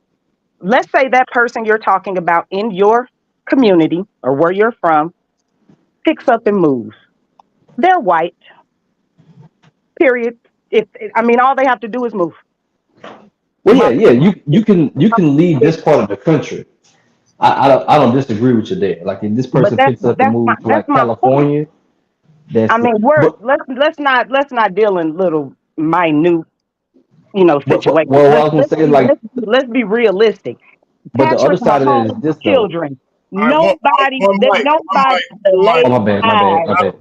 S9: let's say that person you're talking about in your community or where you're from picks up and moves. They're white, period. All they have to do is move.
S8: Well, yeah. You can leave this part of the country. I don't disagree with you there. Like if this person picks up and moves to like California,
S9: let's not deal in little minute, situations.
S8: Well, I was gonna say, like,
S9: let's be realistic.
S8: But the other
S9: Patrick
S8: side of it is
S9: Mahomes'
S8: this though.
S9: children.
S4: All right,
S9: Nobody,
S4: one
S9: there's
S4: mic,
S9: nobody
S4: one mic.
S8: Oh,
S9: delayed
S8: my bad, my bad,
S9: eyes.
S8: my bad.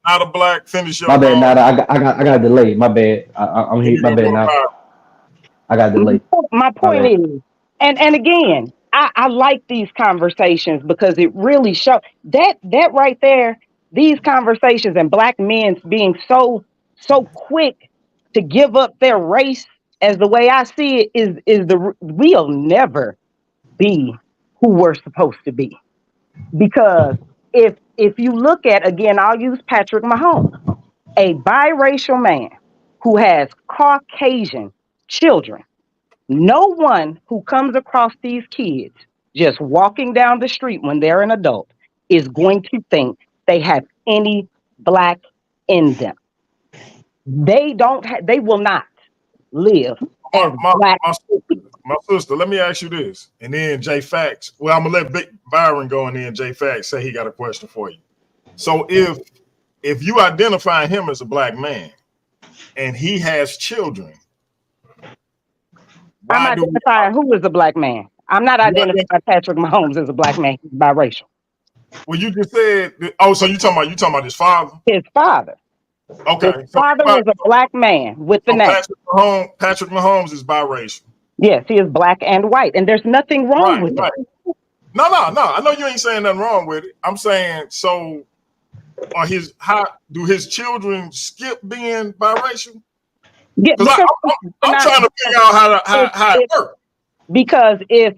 S4: Not a black. Finish your
S8: My bad, Nada. I got a delay. My bad. I'm
S4: Then
S8: here.
S4: you
S8: My
S4: gonna
S8: bad
S4: go to
S8: now.
S4: Byron.
S8: I got a delay.
S9: My
S8: My
S9: point
S8: bad.
S9: is, and again, I like these conversations because it really shows that right there, these conversations and black men being so quick to give up their race, as the way I see it, is we'll never be who we're supposed to be. Because if you look at, again, I'll use Patrick Mahomes, a biracial man who has Caucasian children. No one who comes across these kids just walking down the street when they're an adult is going to think they have any black in them. They will not live as black.
S4: My sister, let me ask you this. And then Jay Fax. Well, I'm gonna let Big Byron go, and then Jay Fax say he got a question for you. So if you identify him as a black man and he has children,
S9: I'm identifying who is a black man. I'm not identifying Patrick Mahomes as a black man. He's biracial.
S4: Well, you just said. Oh, so you talking about his father?
S9: His father.
S4: Okay.
S9: His father is a black man with the name.
S4: Patrick Mahomes is biracial.
S9: Yes, he is black and white, and there's nothing wrong with it.
S4: No. I know you ain't saying nothing wrong with it. I'm saying, so how do his children skip being biracial?
S9: Yeah,
S4: because I'm trying to figure out how it works.
S9: Because if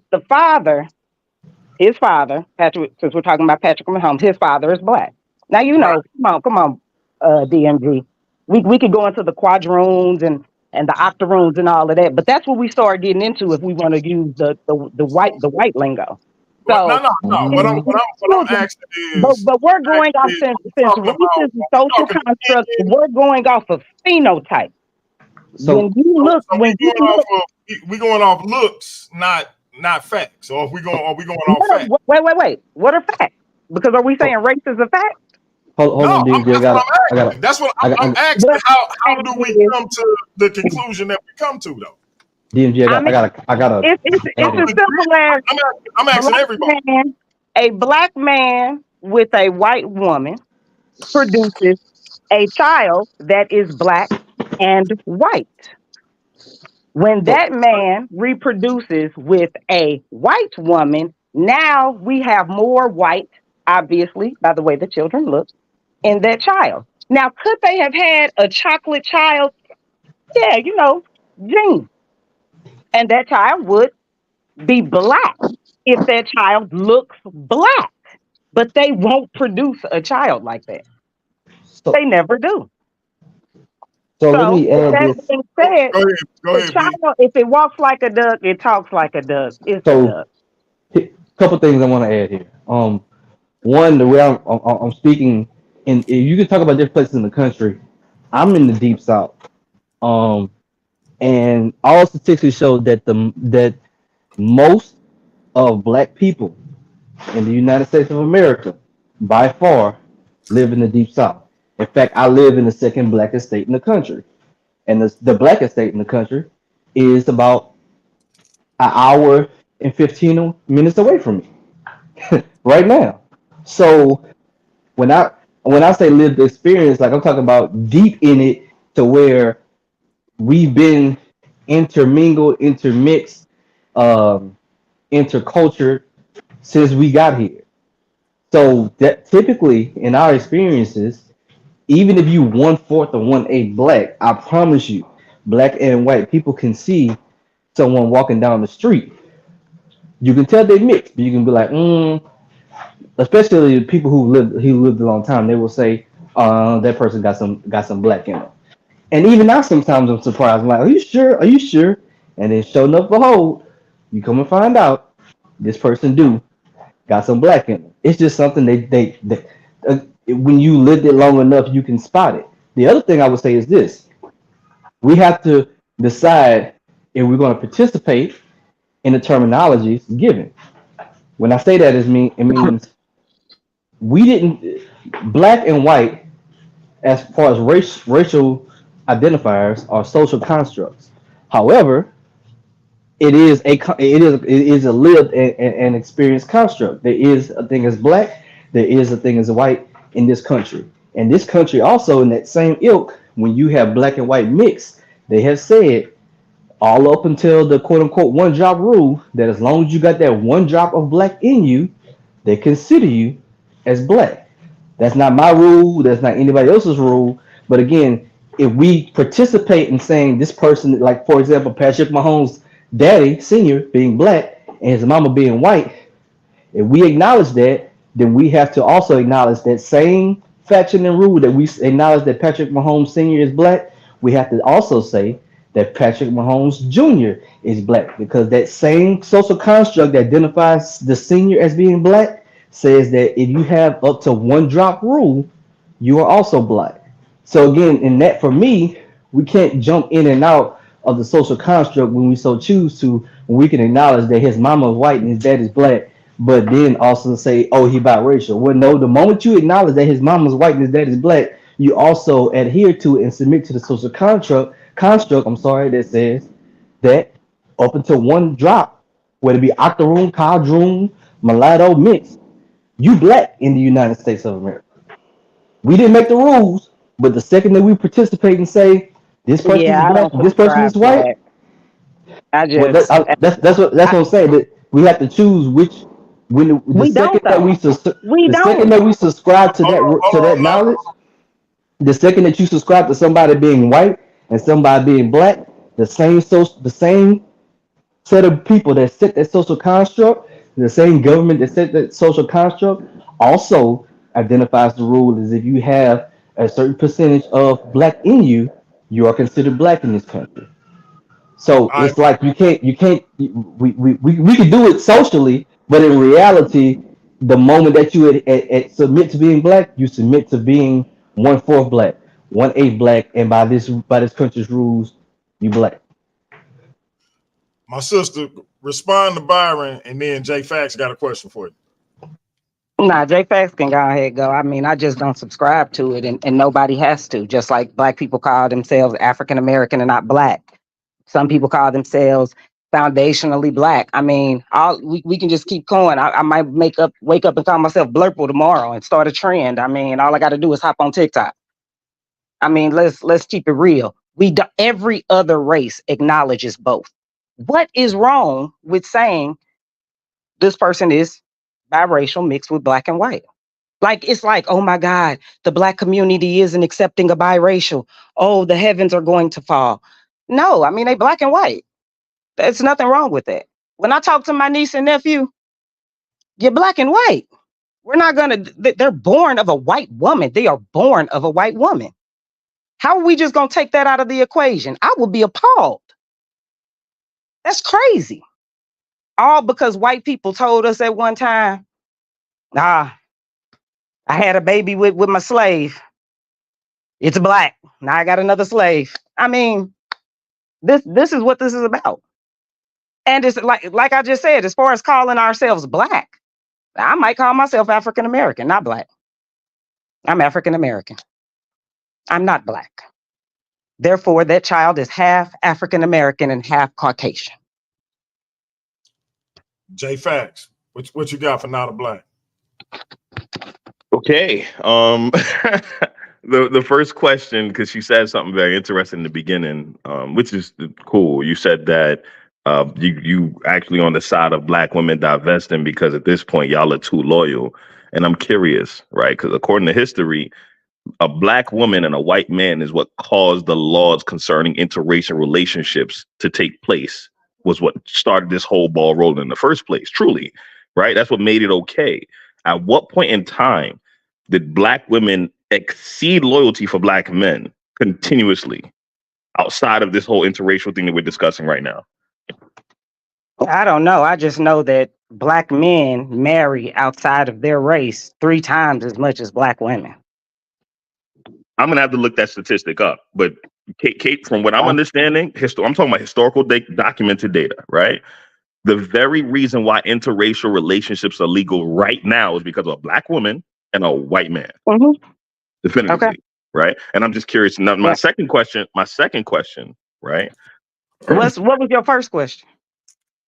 S9: his father, Patrick, since we're talking about Patrick Mahomes, his father is black. Now you know, come on, DMG. We could go into the quadroons and the octoroons and all of that, but that's what we start getting into if we want to use the white lingo. So
S4: no. What I'm asking is,
S9: but we're going off since race is a social construct. We're going off of phenotype.
S8: So
S9: when you look,
S4: we going off looks, not facts. Or if we going off facts.
S9: Wait. What are facts? Because are we saying race is a fact?
S8: Hold on, DJ.
S4: That's what I'm asking. How do we come to the conclusion that we come to, though?
S8: DMG, I got
S9: It's as simple as
S4: I'm asking everybody.
S9: A black man with a white woman produces a child that is black and white. When that man reproduces with a white woman, now we have more white, obviously, by the way the children look, in that child. Now, could they have had a chocolate child? Yeah, gene. And that child would be black if that child looks black. But they won't produce a child like that. They never do.
S8: So let me add this.
S9: Being said,
S4: go ahead,
S9: child, if it walks like a duck, it talks like a duck. It's a duck.
S8: A couple things I want to add here. One, the way I'm speaking, and you can talk about different places in the country. I'm in the deep south, and all statistics show that that most of black people in the United States of America, by far, live in the deep south. In fact, I live in the second blackest state in the country, and the blackest state in the country is about an hour and 15 minutes away from me right now. So when I say lived experience, like I'm talking about deep in it, to where we've been intermingled, intermixed, intercultured since we got here. So that typically in our experiences, even if you 1/4 or 1/8 black, I promise you, black and white people can see someone walking down the street. You can tell they mixed, but you can be like, especially people who lived a long time, they will say, that person got some black in them. And even now, sometimes I'm surprised. I'm like, are you sure? Are you sure? And then, sure enough, behold, you come and find out this person got some black in them. It's just something they when you lived it long enough, you can spot it. The other thing I would say is this: we have to decide if we're going to participate in the terminologies given. When I say that, it means we didn't, black and white, as far as racial identifiers, are social constructs. However, it is a lived and experienced construct. There is a thing as black, there is a thing as white in this country. And this country also in that same ilk, when you have black and white mix, they have said all up until the quote unquote one drop rule that as long as you got that one drop of black in you, they consider you as black. That's not my rule. That's not anybody else's rule. But again, if we participate in saying this person, like for example, Patrick Mahomes' daddy, senior, being black, and his mama being white, if we acknowledge that, then we have to also acknowledge that same faction and rule that we acknowledge that Patrick Mahomes Sr. is black. We have to also say that Patrick Mahomes Jr. is black because that same social construct that identifies the senior as being black says that if you have up to one drop rule, you are also black. So again, in that for me, we can't jump in and out of the social construct when we so choose to, when we can acknowledge that his mama is white and his dad is black, but then also say, oh, he biracial. Well, no, the moment you acknowledge that his mama is white and his dad is black, you also adhere to and submit to the social construct, that says that up until one drop, whether it be octoroon, quadroon, mulatto, mix, you black in the United States of America. We didn't make the rules, but the second that we participate and say this person
S9: Yeah,
S8: is
S9: I
S8: black,
S9: don't
S8: this person is
S9: subscribe to
S8: white,
S9: that. I
S8: well,
S9: just,
S8: that's what I'm saying. That we have to choose which when the
S9: we don't
S8: second that
S9: though. We
S8: the second
S9: don't.
S8: that we subscribe to
S4: Hold on,
S8: that
S4: hold on.
S8: knowledge, the second that you subscribe to somebody being white and somebody being black, the same set of people that set that social construct, the same government that set that social construct, also identifies the rule as if you have a certain percentage of black in you, you are considered black in this country. So
S4: I
S8: it's like we can do it socially, but in reality, the moment that you submit to being black, you submit to being 1/4 black, 1/8 black, and by this country's rules, you black.
S4: my sister respond to Byron, and then Jay Fax got a question for you.
S9: Nah, J Fax can go ahead go. I mean, I just don't subscribe to it, and nobody has to. Just like black people call themselves African American and not black. Some people call themselves foundationally black. I mean, we can just keep going. I might wake up and call myself Blurple tomorrow and start a trend. I mean, all I got to do is hop on TikTok. I mean, let's keep it real. Every other race acknowledges both. What is wrong with saying this person is biracial mixed with black and white? Like, it's like, oh my God, the black community isn't accepting a biracial. Oh, the heavens are going to fall. No, I mean, they black and white. There's nothing wrong with that. When I talk to my niece and nephew, you're black and white. We're not they're born of a white woman. They are born of a white woman. How are we just going to take that out of the equation? I would be appalled. That's crazy. All because white people told us at one time, I had a baby with my slave. It's black. Now I got another slave. I mean, this is what this is about. And it's like I just said, as far as calling ourselves black, I might call myself African American, not black. I'm African American. I'm not black. Therefore, that child is half African American and half Caucasian.
S4: Jay Fax, what you got for not a black?
S6: Okay. The first question, because she said something very interesting in the beginning, which is cool. You said that you actually on the side of black women divesting because at this point y'all are too loyal. And I'm curious, right? Because according to history, a black woman and a white man is what caused the laws concerning interracial relationships to take place, was what started this whole ball rolling in the first place, truly, right? That's what made it okay. At what point in time did black women exceed loyalty for black men continuously outside of this whole interracial thing that we're discussing right now?
S9: I don't know. I just know that black men marry outside of their race 3 times as much as black women.
S6: I'm gonna have to look that statistic up, but Kate, from what I'm understanding, I'm talking about historical documented data, right? The very reason why interracial relationships are legal right now is because of a black woman and a white man.
S9: Mm-hmm.
S6: Definitively,
S9: okay.
S6: Right? And I'm just curious. Now, my second question, right?
S9: What was your first question?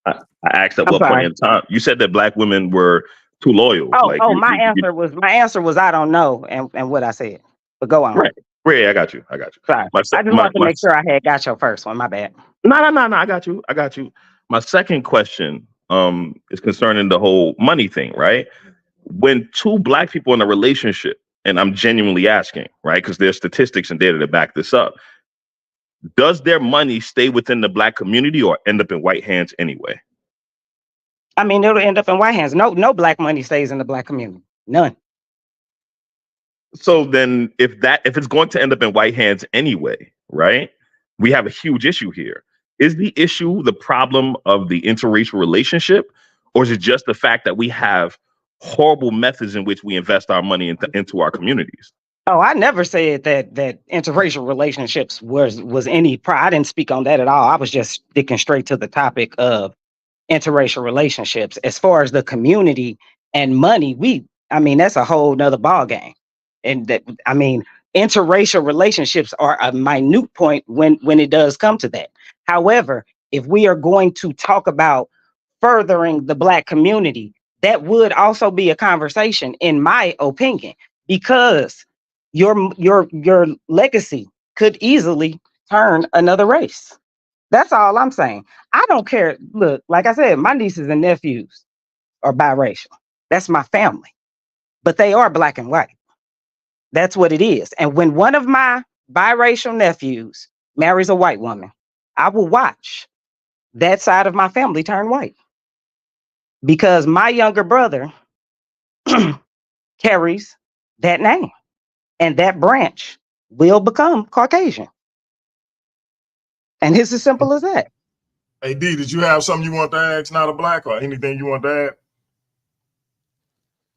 S6: I asked at
S9: I'm
S6: what point
S9: sorry.
S6: in time you said that black women were too loyal.
S9: Oh,
S6: Like
S9: oh, my answer was I don't know, and what I said. But go on.
S6: right. Yeah, I got you. I got you.
S9: Sorry,
S6: My
S9: I just
S6: my
S9: wanted to
S6: my
S9: make sure I had got your first one. My bad.
S6: no. I got you. I got you. My second question is concerning the whole money thing, right? When two black people in a relationship, and I'm genuinely asking, right? Because there's statistics and data to back this up. Does their money stay within the black community or end up in white hands anyway?
S9: I mean, it'll end up in white hands. No black money stays in the black community. None.
S6: So then if it's going to end up in white hands anyway, right? We have a huge issue here. Is the issue the problem of the interracial relationship, or is it just the fact that we have horrible methods in which we invest our money into our communities?
S9: Oh, I never said that interracial relationships was any I didn't speak on that at all. I was just sticking straight to the topic of interracial relationships. As far as the community and money, I mean, that's a whole nother ball game. And that, I mean, interracial relationships are a minute point when it does come to that. However, if we are going to talk about furthering the black community, that would also be a conversation, in my opinion, because your legacy could easily turn another race. That's all I'm saying. I don't care. Look, like I said, my nieces and nephews are biracial. That's my family, but they are black and white. That's what it is. And when one of my biracial nephews marries a white woman, I will watch that side of my family turn white, because my younger brother carries that name, and that branch will become Caucasian. And it's as simple as that.
S4: Hey, D, did you have something you want to ask Not a Black, or anything you want to add?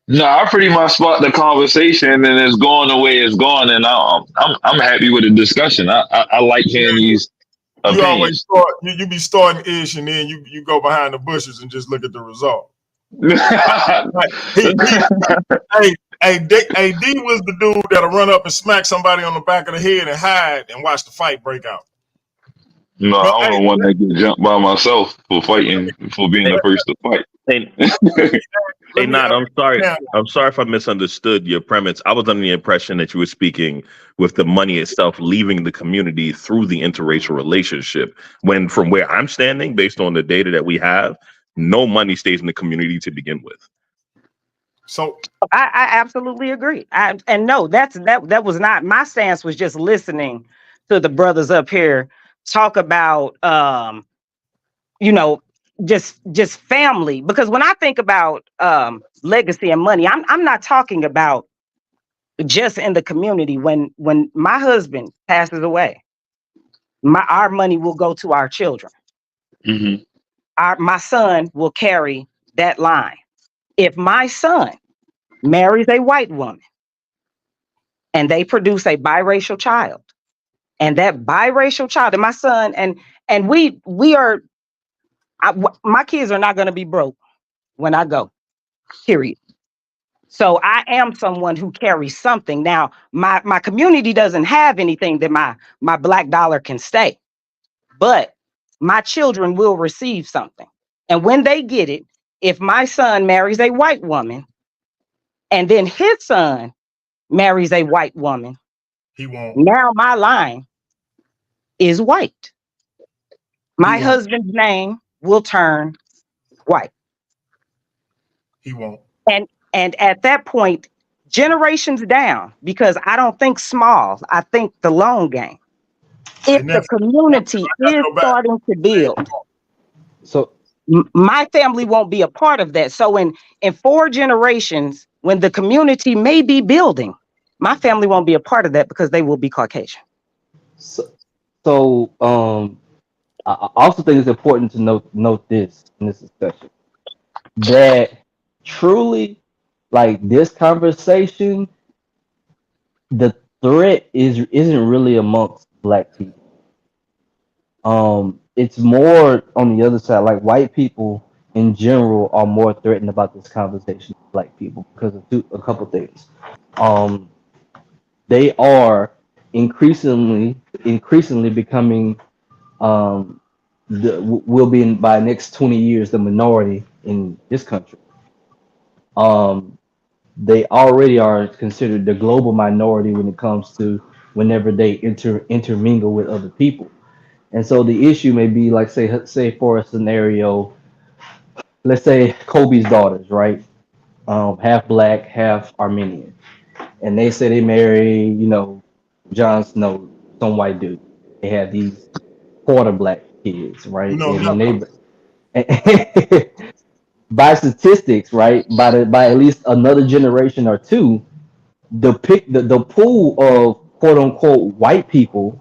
S7: No, I pretty much spot the conversation, and it's going the way it's going, and I'm happy with the discussion. I like hearing these
S4: You always
S7: opinions.
S4: start. You be starting ish, and then you go behind the bushes and just look at the result. Hey, D was the dude that'll run up and smack somebody on the back of the head and hide and watch the fight break out.
S7: No, I'm the one that get jumped by myself for fighting, for being the first to fight.
S6: Hey, Nat, I'm sorry. I'm sorry if I misunderstood your premise. I was under the impression that you were speaking with the money itself leaving the community through the interracial relationship. When, from where I'm standing, based on the data that we have, no money stays in the community to begin with.
S4: So
S9: I absolutely agree. And no, that was not my stance. Was just listening to the brothers up here talk about just family, because when I think about legacy and money, I'm not talking about just in the community. When my husband passes away, our money will go to our children.
S7: Mm-hmm.
S9: My son will carry that line. If my son marries a white woman and they produce a biracial child, and that biracial child, and my son, and we are, my kids are not going to be broke when I go, period. So I am someone who carries something. Now, my community doesn't have anything that my black dollar can stay, but my children will receive something. And when they get it, if my son marries a white woman and then his son marries a white woman,
S4: he won't.
S9: Now my line is white. My husband's name will turn white.
S4: He won't.
S9: And at that point, generations down, because I don't think small, I think the long game. If the community is starting to build,
S8: so
S9: my family won't be a part of that. So in 4 generations, when the community may be building, my family won't be a part of that because they will be Caucasian.
S8: So I also think it's important to note this in this discussion, that truly, like, this conversation, the threat isn't really amongst black people. It's more on the other side. Like, white people in general are more threatened about this conversation than black people because of a couple things. They are increasingly becoming will be by next 20 years the minority in this country. Um, they already are considered the global minority when it comes to whenever they intermingle with other people. And so the issue may be like say for a scenario, let's say Kobe's daughters, right? Half black, half Armenian, and they say they marry, Jon Snow, some white dude. They have these quarter black kids, right?
S4: No,
S8: And
S4: no.
S8: when they by statistics, right, by at least another generation or two, the pool of quote unquote white people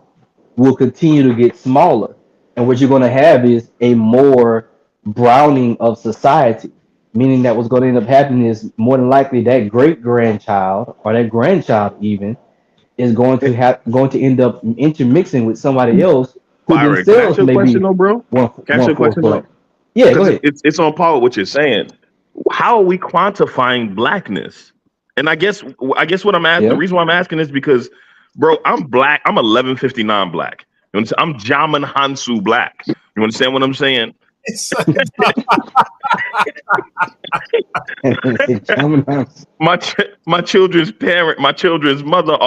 S8: will continue to get smaller. And what you're going to have is a more browning of society, meaning that what's going to end up happening is more than likely that great grandchild or that grandchild even is going to end up intermixing with somebody else who
S6: Byron, can I ask
S8: themselves
S6: you a
S8: may
S6: question
S8: be
S6: though, bro?
S8: one
S6: Can I ask you a
S8: fourth
S6: question
S8: black.
S6: though?
S8: Yeah, go
S6: Because
S8: ahead.
S6: it's on par with what you're saying. How are we quantifying blackness? And I guess what I'm asking, the
S8: Yeah.
S6: reason why I'm asking is because, bro, I'm black. I'm 1159 black. You understand? I'm Jamin Hansu black. You understand what I'm saying? My children's parent, my children's mother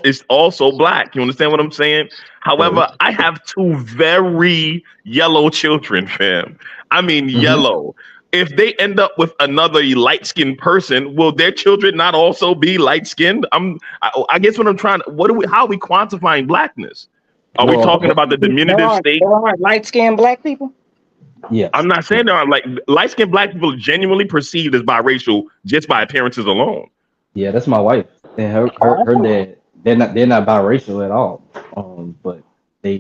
S6: is also black. You understand what I'm saying? However, I have two very yellow children, fam. I mean yellow. If they end up with another light-skinned person, will their children not also be light-skinned? I guess what I'm trying. How are we quantifying blackness? Are we talking about the diminutive state?
S9: There aren't light-skinned black people.
S8: Yeah,
S6: I'm not saying there are like light-skinned black people genuinely perceived as biracial just by appearances alone.
S8: Yeah, that's my wife and her dad. They're not biracial at all. But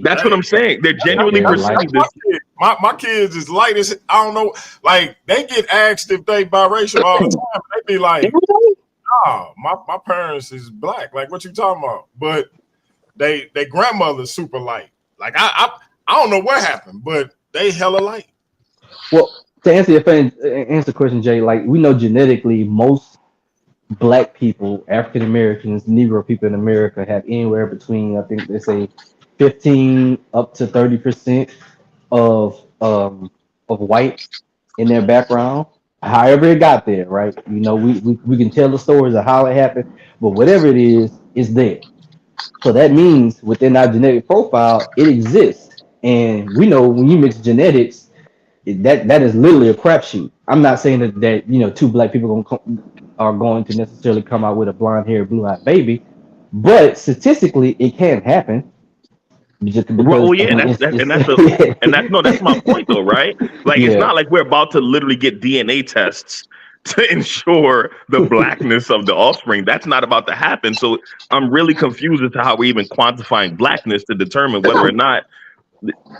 S6: that's what I'm saying. They're genuinely perceived as.
S4: My kids is light as I don't know. Like they get asked if they biracial all the time. They be like, "Nah, my parents is black." Like what you talking about? But they grandmother's super light. Like I don't know what happened, but they hella light.
S8: Well, to answer the question, Jay, like we know genetically most black people, African Americans, Negro people in America have anywhere between I think they say 15 up to 30% of white in their background. However it got there, right? We can tell the stories of how it happened, but whatever it is, it's there. So that means within our genetic profile, it exists. And we know when you mix genetics, that is literally a crapshoot. I'm not saying that two black people are going to necessarily come out with a blonde haired, blue eyed baby, but statistically, it can happen.
S6: Well, yeah, that's my point though, right? Like it's not like we're about to literally get DNA tests to ensure the blackness of the offspring. That's not about to happen. So I'm really confused as to how we're even quantifying blackness to determine whether or not.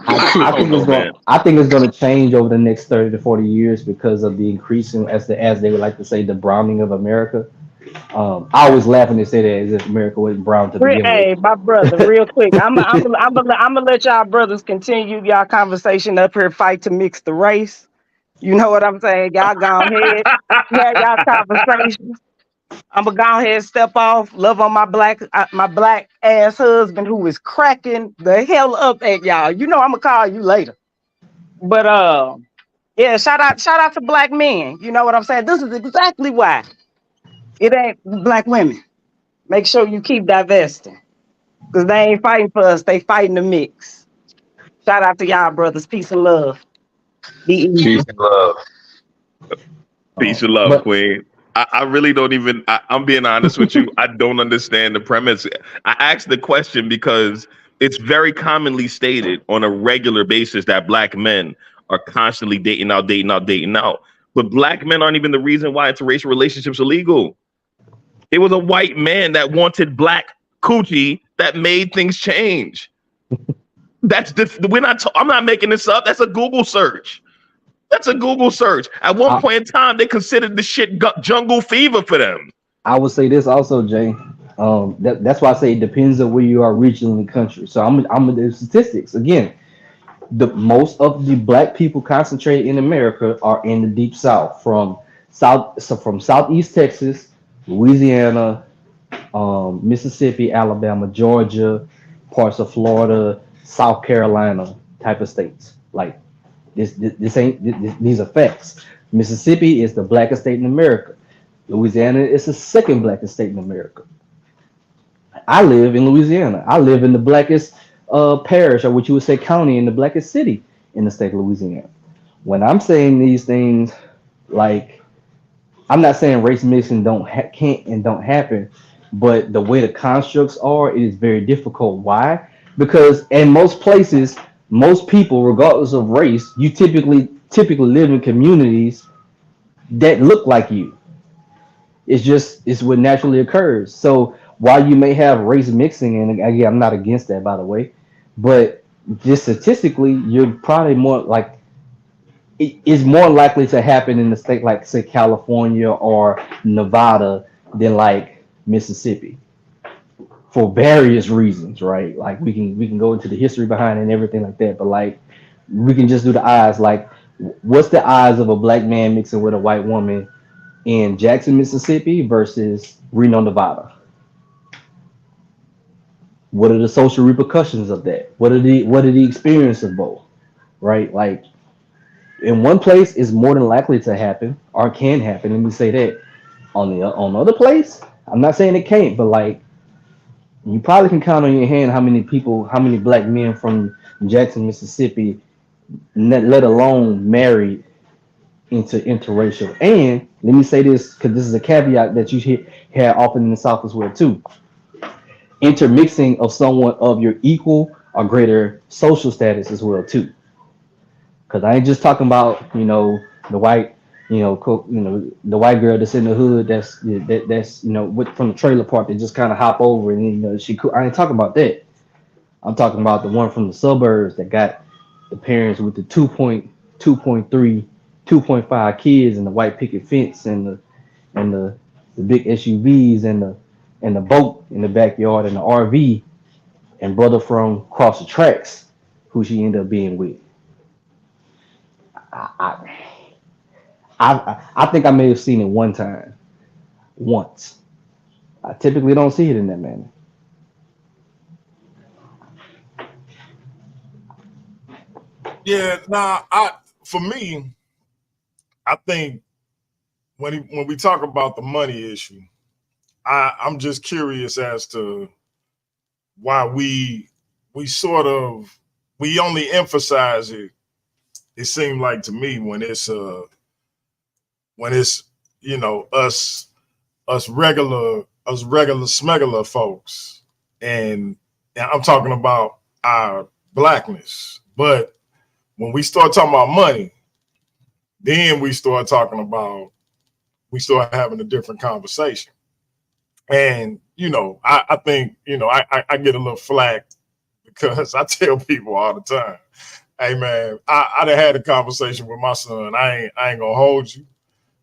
S8: I think it's going to change over the next 30 to 40 years because of the increasing, as they would like to say, the browning of America. I always laugh when they say that as if America wasn't brown to begin
S9: Hey,
S8: with.
S9: my brother, real quick. I'm gonna let y'all brothers continue y'all conversation up here, fight to mix the race. You know what I'm saying? Y'all go ahead, have y'all conversation. I'm gonna go ahead and step off. Love on my black ass husband who is cracking the hell up at y'all. You know I'm gonna call you later. But yeah, shout out to black men. You know what I'm saying? This is exactly why it ain't black women. Make sure you keep divesting. Because they ain't fighting for us, they fighting the mix. Shout out to y'all brothers. Peace and love. Be easy.
S7: Peace and love.
S6: Peace and love, Queen. I really don't even, I'm being honest with you. I don't understand the premise. I asked the question because it's very commonly stated on a regular basis that black men are constantly dating out. But black men aren't even the reason why interracial relationships are illegal. It was a white man that wanted black coochie that made things change. I'm not making this up. That's a Google search. At one point in time, they considered the shit jungle fever for them.
S8: I would say this also, Jay. That's why I say it depends on where you are regionally in the country. So I'm the statistics again. Most of the black people concentrated in America are in the deep south, from southeast Texas, Louisiana, Mississippi, Alabama, Georgia, parts of Florida, South Carolina type of states. Like these are facts. Mississippi is the blackest state in America. Louisiana is the second blackest state in America. I live in Louisiana. I live in the blackest parish, or what you would say county, in the blackest city in the state of Louisiana. When I'm saying these things, like, I'm not saying race mixing can't and don't happen, but the way the constructs are, it is very difficult. Why? Because in most places, most people, regardless of race, you typically live in communities that look like you. It's what naturally occurs. So while you may have race mixing, and again, I'm not against that, by the way, but just statistically, you're probably more like it is more likely to happen in the state like say California or Nevada than like Mississippi for various reasons, right? Like we can go into the history behind it and everything like that, but like we can just do the odds. Like, what's the odds of a black man mixing with a white woman in Jackson, Mississippi versus Reno, Nevada? What are the social repercussions of that? What are the experience of both? Right? Like, in one place is more than likely to happen or can happen. Let me say that. On other place, I'm not saying it can't, but like you probably can count on your hand how many black men from Jackson, Mississippi, let alone married into interracial. And let me say this because this is a caveat that you hear often in the South as well too. Intermixing of someone of your equal or greater social status as well too. Because I ain't just talking about the white the white girl that's in the hood that's from the trailer park that just kind of hop over and she cool. I ain't talking about that. I'm talking about the one from the suburbs that got the parents with the 2.3, 2.5 kids and the white picket fence and the big SUVs and the boat in the backyard and the RV and brother from across the tracks who she ended up being with. I think I may have seen it once. I typically don't see it in that manner.
S4: Yeah, for me, I think when we talk about the money issue, I'm just curious as to why we only emphasize it. It seemed like to me when it's us regular smuggler folks, and I'm talking about our blackness. But when we start talking about money, then we start having a different conversation. And I think I get a little flack because I tell people all the time, hey man, I done had a conversation with my son. I ain't gonna hold you.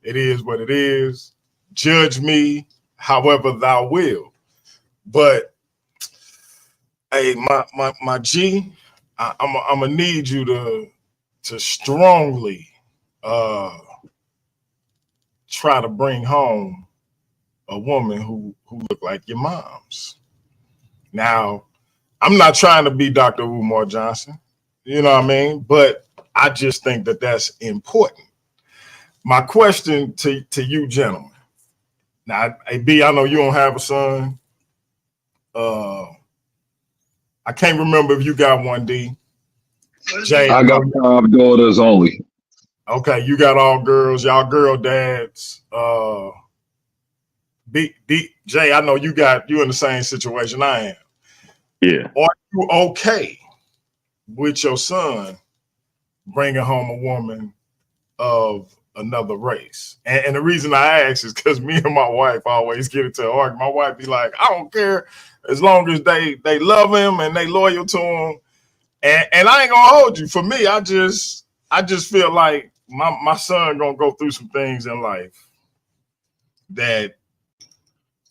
S4: It is what it is. Judge me however thou will. But hey, my G, I'm gonna need you to strongly try to bring home a woman who look like your mom's. Now, I'm not trying to be Dr. Umar Johnson, you know what I mean? But I just think that that's important. My question to you gentlemen. Now, hey, B, I know you don't have a son. I can't remember if you got one, D. Jay,
S7: I got daughters only.
S4: Okay, you got all girls, y'all girl dads. Jay, I know you in the same situation I am.
S6: Yeah.
S4: Are you okay with your son bringing home a woman of another race? And the reason I ask is because me and my wife always get into an argument. My wife be like, I don't care as long as they love him and they loyal to him. And I ain't gonna hold you. For me, I just feel like my son gonna go through some things in life that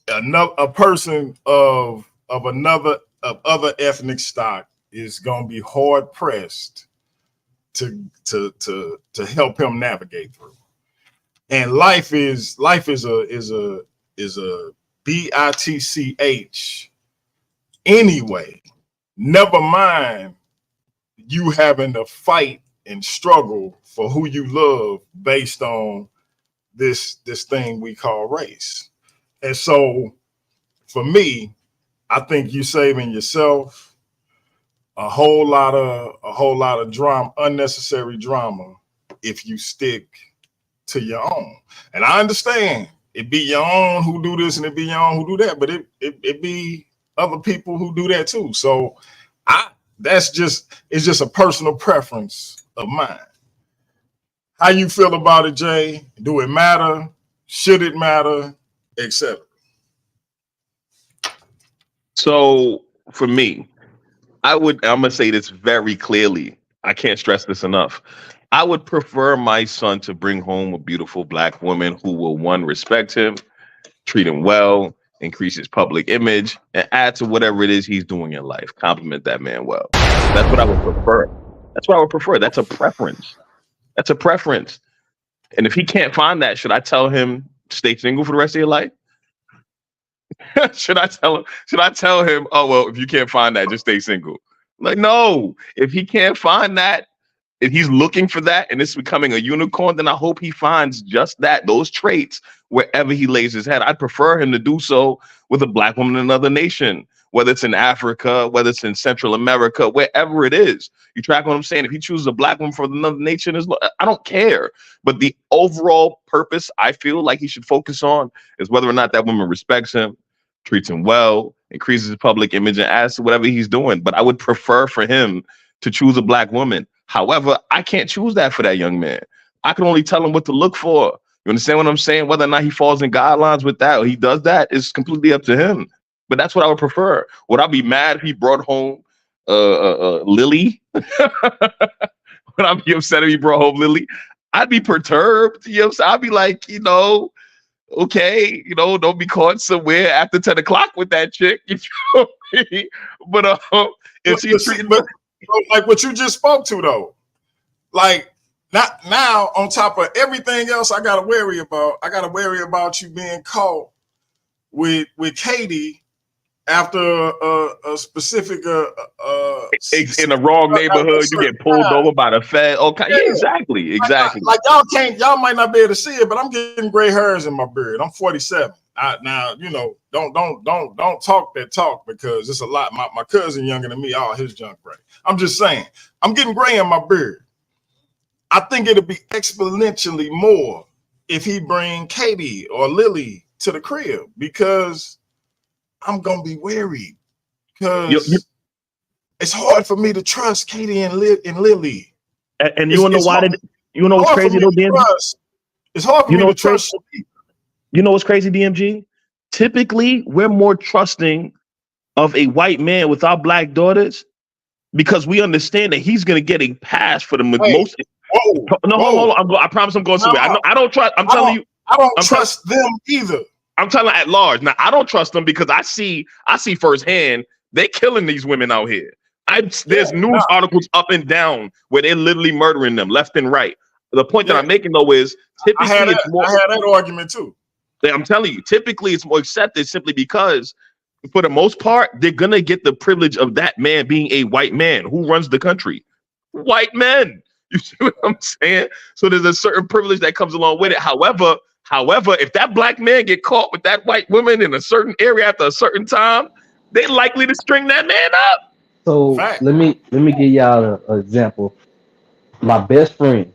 S4: a person of other ethnic stock is gonna be hard pressed to help him navigate through. And life is a bitch anyway. Never mind you having to fight and struggle for who you love based on this thing we call race. And so for me, I think you saving yourself a whole lot of drama, unnecessary drama, if you stick to your own. And I understand it be your own who do this and it be your own who do that, but it be other people who do that too. So it's just a personal preference of mine. How you feel about it, Jay? Do it matter? Should it matter? Etc.
S6: So for me, I'm gonna say this very clearly. I can't stress this enough. I would prefer my son to bring home a beautiful black woman who will, one, respect him, treat him well, increase his public image, and add to whatever it is he's doing in life. Compliment that man well. That's what I would prefer. That's what I would prefer. That's a preference. That's a preference. And if he can't find that, should I tell him stay single for the rest of your life? Should I tell him, oh well, if you can't find that, just stay single? Like, no. If he can't find that, if he's looking for that and it's becoming a unicorn, then I hope he finds just that, those traits, wherever he lays his head. I'd prefer him to do so with a black woman in another nation, whether it's in Africa, whether it's in Central America, wherever it is. You track what I'm saying? If he chooses a black woman from another nation, I don't care. But the overall purpose I feel like he should focus on is whether or not that woman respects him, treats him well, increases his public image, and adds to whatever he's doing. But I would prefer for him to choose a black woman. However, I can't choose that for that young man. I can only tell him what to look for. You understand what I'm saying? Whether or not he falls in guidelines with that or he does that is completely up to him. But that's what I would prefer. Would I be mad if he brought home Lily? Would I be upset if he brought home Lily? I'd be perturbed. You know what I'm saying? I'd be like, okay, don't be caught somewhere after 10 o'clock with that chick. You know what I mean? But if she's treating
S4: like what you just spoke to though, like not now on top of everything else I gotta worry about you being caught with Katie after a specific
S6: in the wrong neighborhood, you get pulled over by the Fed. Okay, yeah, exactly.
S4: Like y'all might not be able to see it, but I'm getting gray hairs in my beard. I'm 47. Now don't talk that talk because it's a lot. My cousin younger than me, all his junk gray. I'm just saying, I'm getting gray in my beard. I think it'll be exponentially more if he bring Katie or Lily to the crib because I'm gonna be wary because it's hard for me to trust Katie and Lily.
S6: And you wanna know why? You know what's crazy though, DMG?
S4: It's hard for me to trust.
S6: You know what's crazy, DMG? Typically, we're more trusting of a white man with our black daughters because we understand that he's going to get a pass for the most. Hold on. I promise I'm going somewhere. I don't trust. I'm telling you.
S4: I don't trust them either.
S6: I'm telling you at large. Now, I don't trust them because I see firsthand they're killing these women out here. There's news articles up and down where they're literally murdering them left and right. The point that I'm making though is typically I had
S4: that argument too.
S6: I'm telling you, typically it's more accepted simply because, for the most part, they're gonna get the privilege of that man being a white man who runs the country. White men, you see what I'm saying? So there's a certain privilege that comes along with it. However, if that black man get caught with that white woman in a certain area after a certain time, they're likely to string that man up.
S8: So let me give y'all an example. My best friend,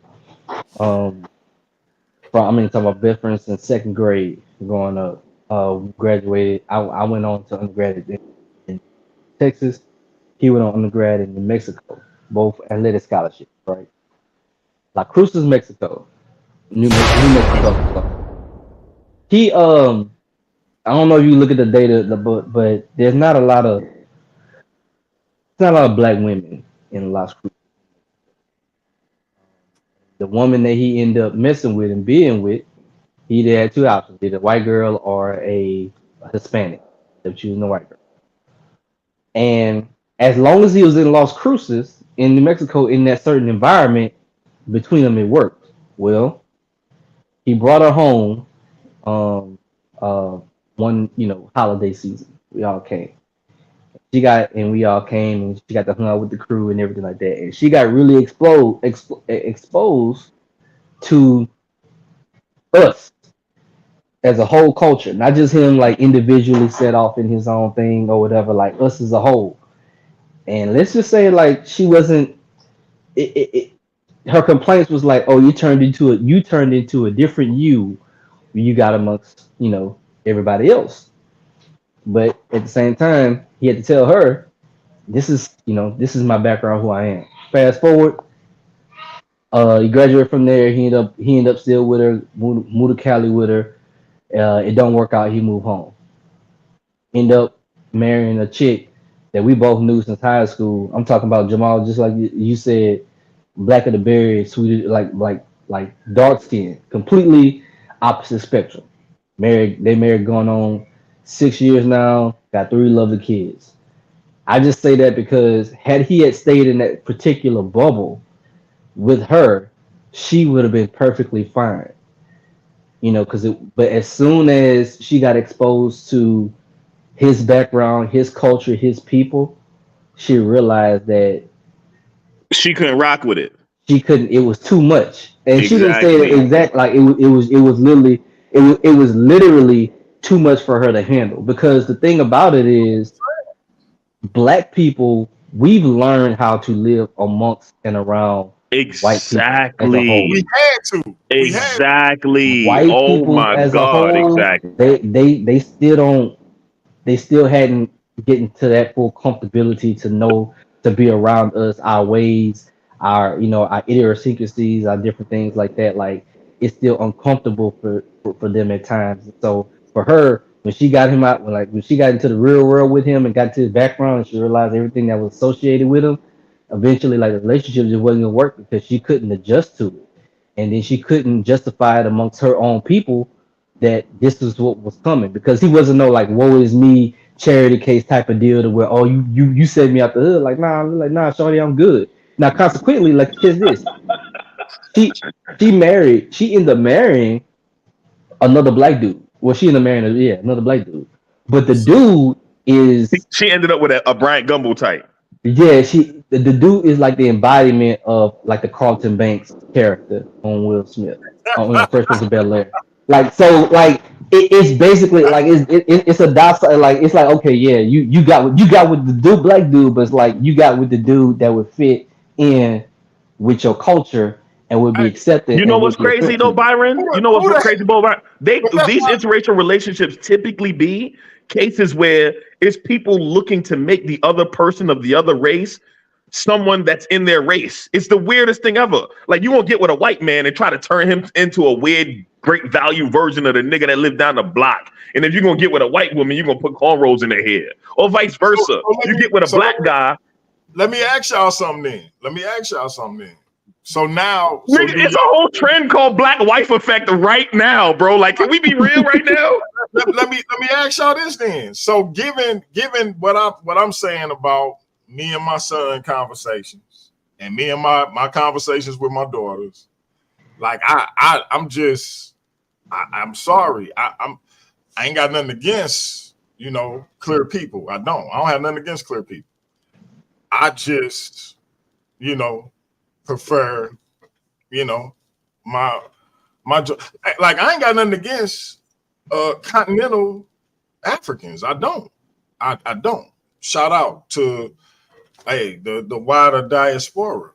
S8: talking about best friends in second grade growing up. Graduated. I went on to undergrad in Texas. He went on undergrad in New Mexico, both athletic scholarships, right? La Cruces, Mexico, New Mexico. He I don't know if you look at the data, but there's not a lot of black women in Las Cruces. The woman that he ended up messing with and being with, he either had two options: either a white girl or a Hispanic. They're choosing the white girl. And as long as he was in Las Cruces in New Mexico in that certain environment, between them it worked. Well, he brought her home one holiday season. We all came. and we all came and she got to hang out with the crew and everything like that. And she got really exposed to us as a whole culture, not just him like individually set off in his own thing or whatever, like us as a whole. And let's just say like she wasn't her complaints was like, oh, you turned into a different you got amongst, everybody else. But at the same time, he had to tell her, this is my background, who I am. Fast forward, he graduated from there. He ended up still with her, moved to Cali with her. It don't work out. He moved home. End up marrying a chick that we both knew since high school. I'm talking about Jamal, just like you said, black of the berry, sweet, like dark skin, completely opposite spectrum. They married going on 6 years now, got 3 lovely kids. I just say that because had he had stayed in that particular bubble with her, she would have been perfectly fine. But as soon as she got exposed to his background, his culture, his people, she realized that
S6: she couldn't rock with it.
S8: She couldn't. It was too much, and
S6: Exactly.
S8: She didn't say it exact. Like it was literally too much for her to handle. Because the thing about it is, black people, we've learned how to live amongst and around
S6: exactly.
S8: white people as a whole.
S4: We had to.
S6: Exactly.
S8: White
S6: oh
S8: people
S6: my
S8: as
S6: God!
S8: A whole,
S6: Exactly.
S8: They still don't. They still hadn't gotten to that full comfortability to know to be around us, our ways, our idiosyncrasies, our different things like that. Like it's still uncomfortable for them at times. So for her, when she got him out, when she got into the real world with him and got to his background, and she realized everything that was associated with him, eventually, like the relationship just wasn't gonna work because she couldn't adjust to it, and then she couldn't justify it amongst her own people that this is what was coming, because he wasn't no like woe is me charity case type of deal to where, oh, you set me out the hood. Like nah, shorty, I'm good. Now consequently, like here's this. She ended up marrying another black dude. Well, she ended up marrying another black dude. But the dude is
S6: she ended up with a Bryant Gumbel type.
S8: Yeah, the dude is like the embodiment of like the Carlton Banks character on Will Smith on Fresh Prince of Bel-Air. It's basically like it's a docile, like it's like, okay, yeah, you got with the dude, black dude, but it's like you got with the dude that would fit in with your culture and would be accepted.
S6: You know what's crazy though, Byron? You know what's crazy, Byron? These interracial relationships typically be cases where it's people looking to make the other person of the other race someone that's in their race. It's the weirdest thing ever. Like, you won't get with a white man and try to turn him into a weird, great value version of the nigga that lived down the block. And if you're gonna get with a white woman, you're gonna put cornrows in their hair, or vice versa. You get with a black guy.
S4: Let me ask y'all something then. So now,
S6: nigga, it's a whole trend called black wife effect right now, bro. Like, can we be real right now?
S4: let me ask y'all this then. So given what I'm saying about me and my son conversations, and me and my conversations with my daughters, like I'm sorry. I ain't got nothing against clear people. I don't have nothing against clear people. I just prefer my like, I ain't got nothing against continental Africans. I don't. Shout out to the wider diaspora.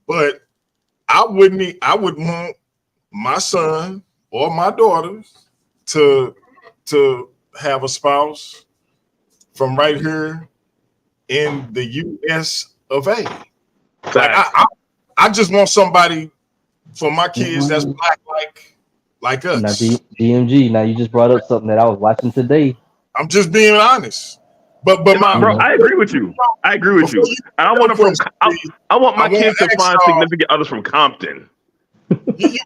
S4: But I would want my son or my daughters to have a spouse from right here in the US of A. Like, I just want somebody for my kids that's black like us.
S8: Now, DMG, now you just brought up something that I was watching today.
S4: I'm just being honest. But bro,
S6: I agree with you. I want my kids to find significant others from Compton.
S4: You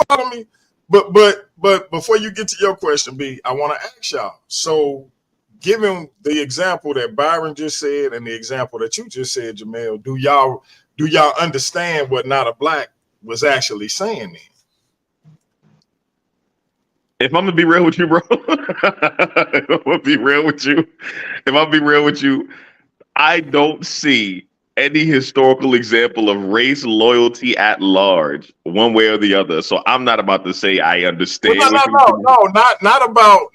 S4: follow me? But before you get to your question, B, I want to ask y'all. So, given the example that Byron just said and the example that you just said, Jamel, do y'all understand what Not a Black was actually saying then?
S6: If I'm gonna be real with you, bro, if I'm gonna be real with you, if I'm gonna be real with you, I don't see any historical example of race loyalty at large, one way or the other. So I'm not about to say I
S4: Well,
S6: understand
S4: no,
S6: what
S4: no,
S6: you
S4: no,
S6: do.
S4: no,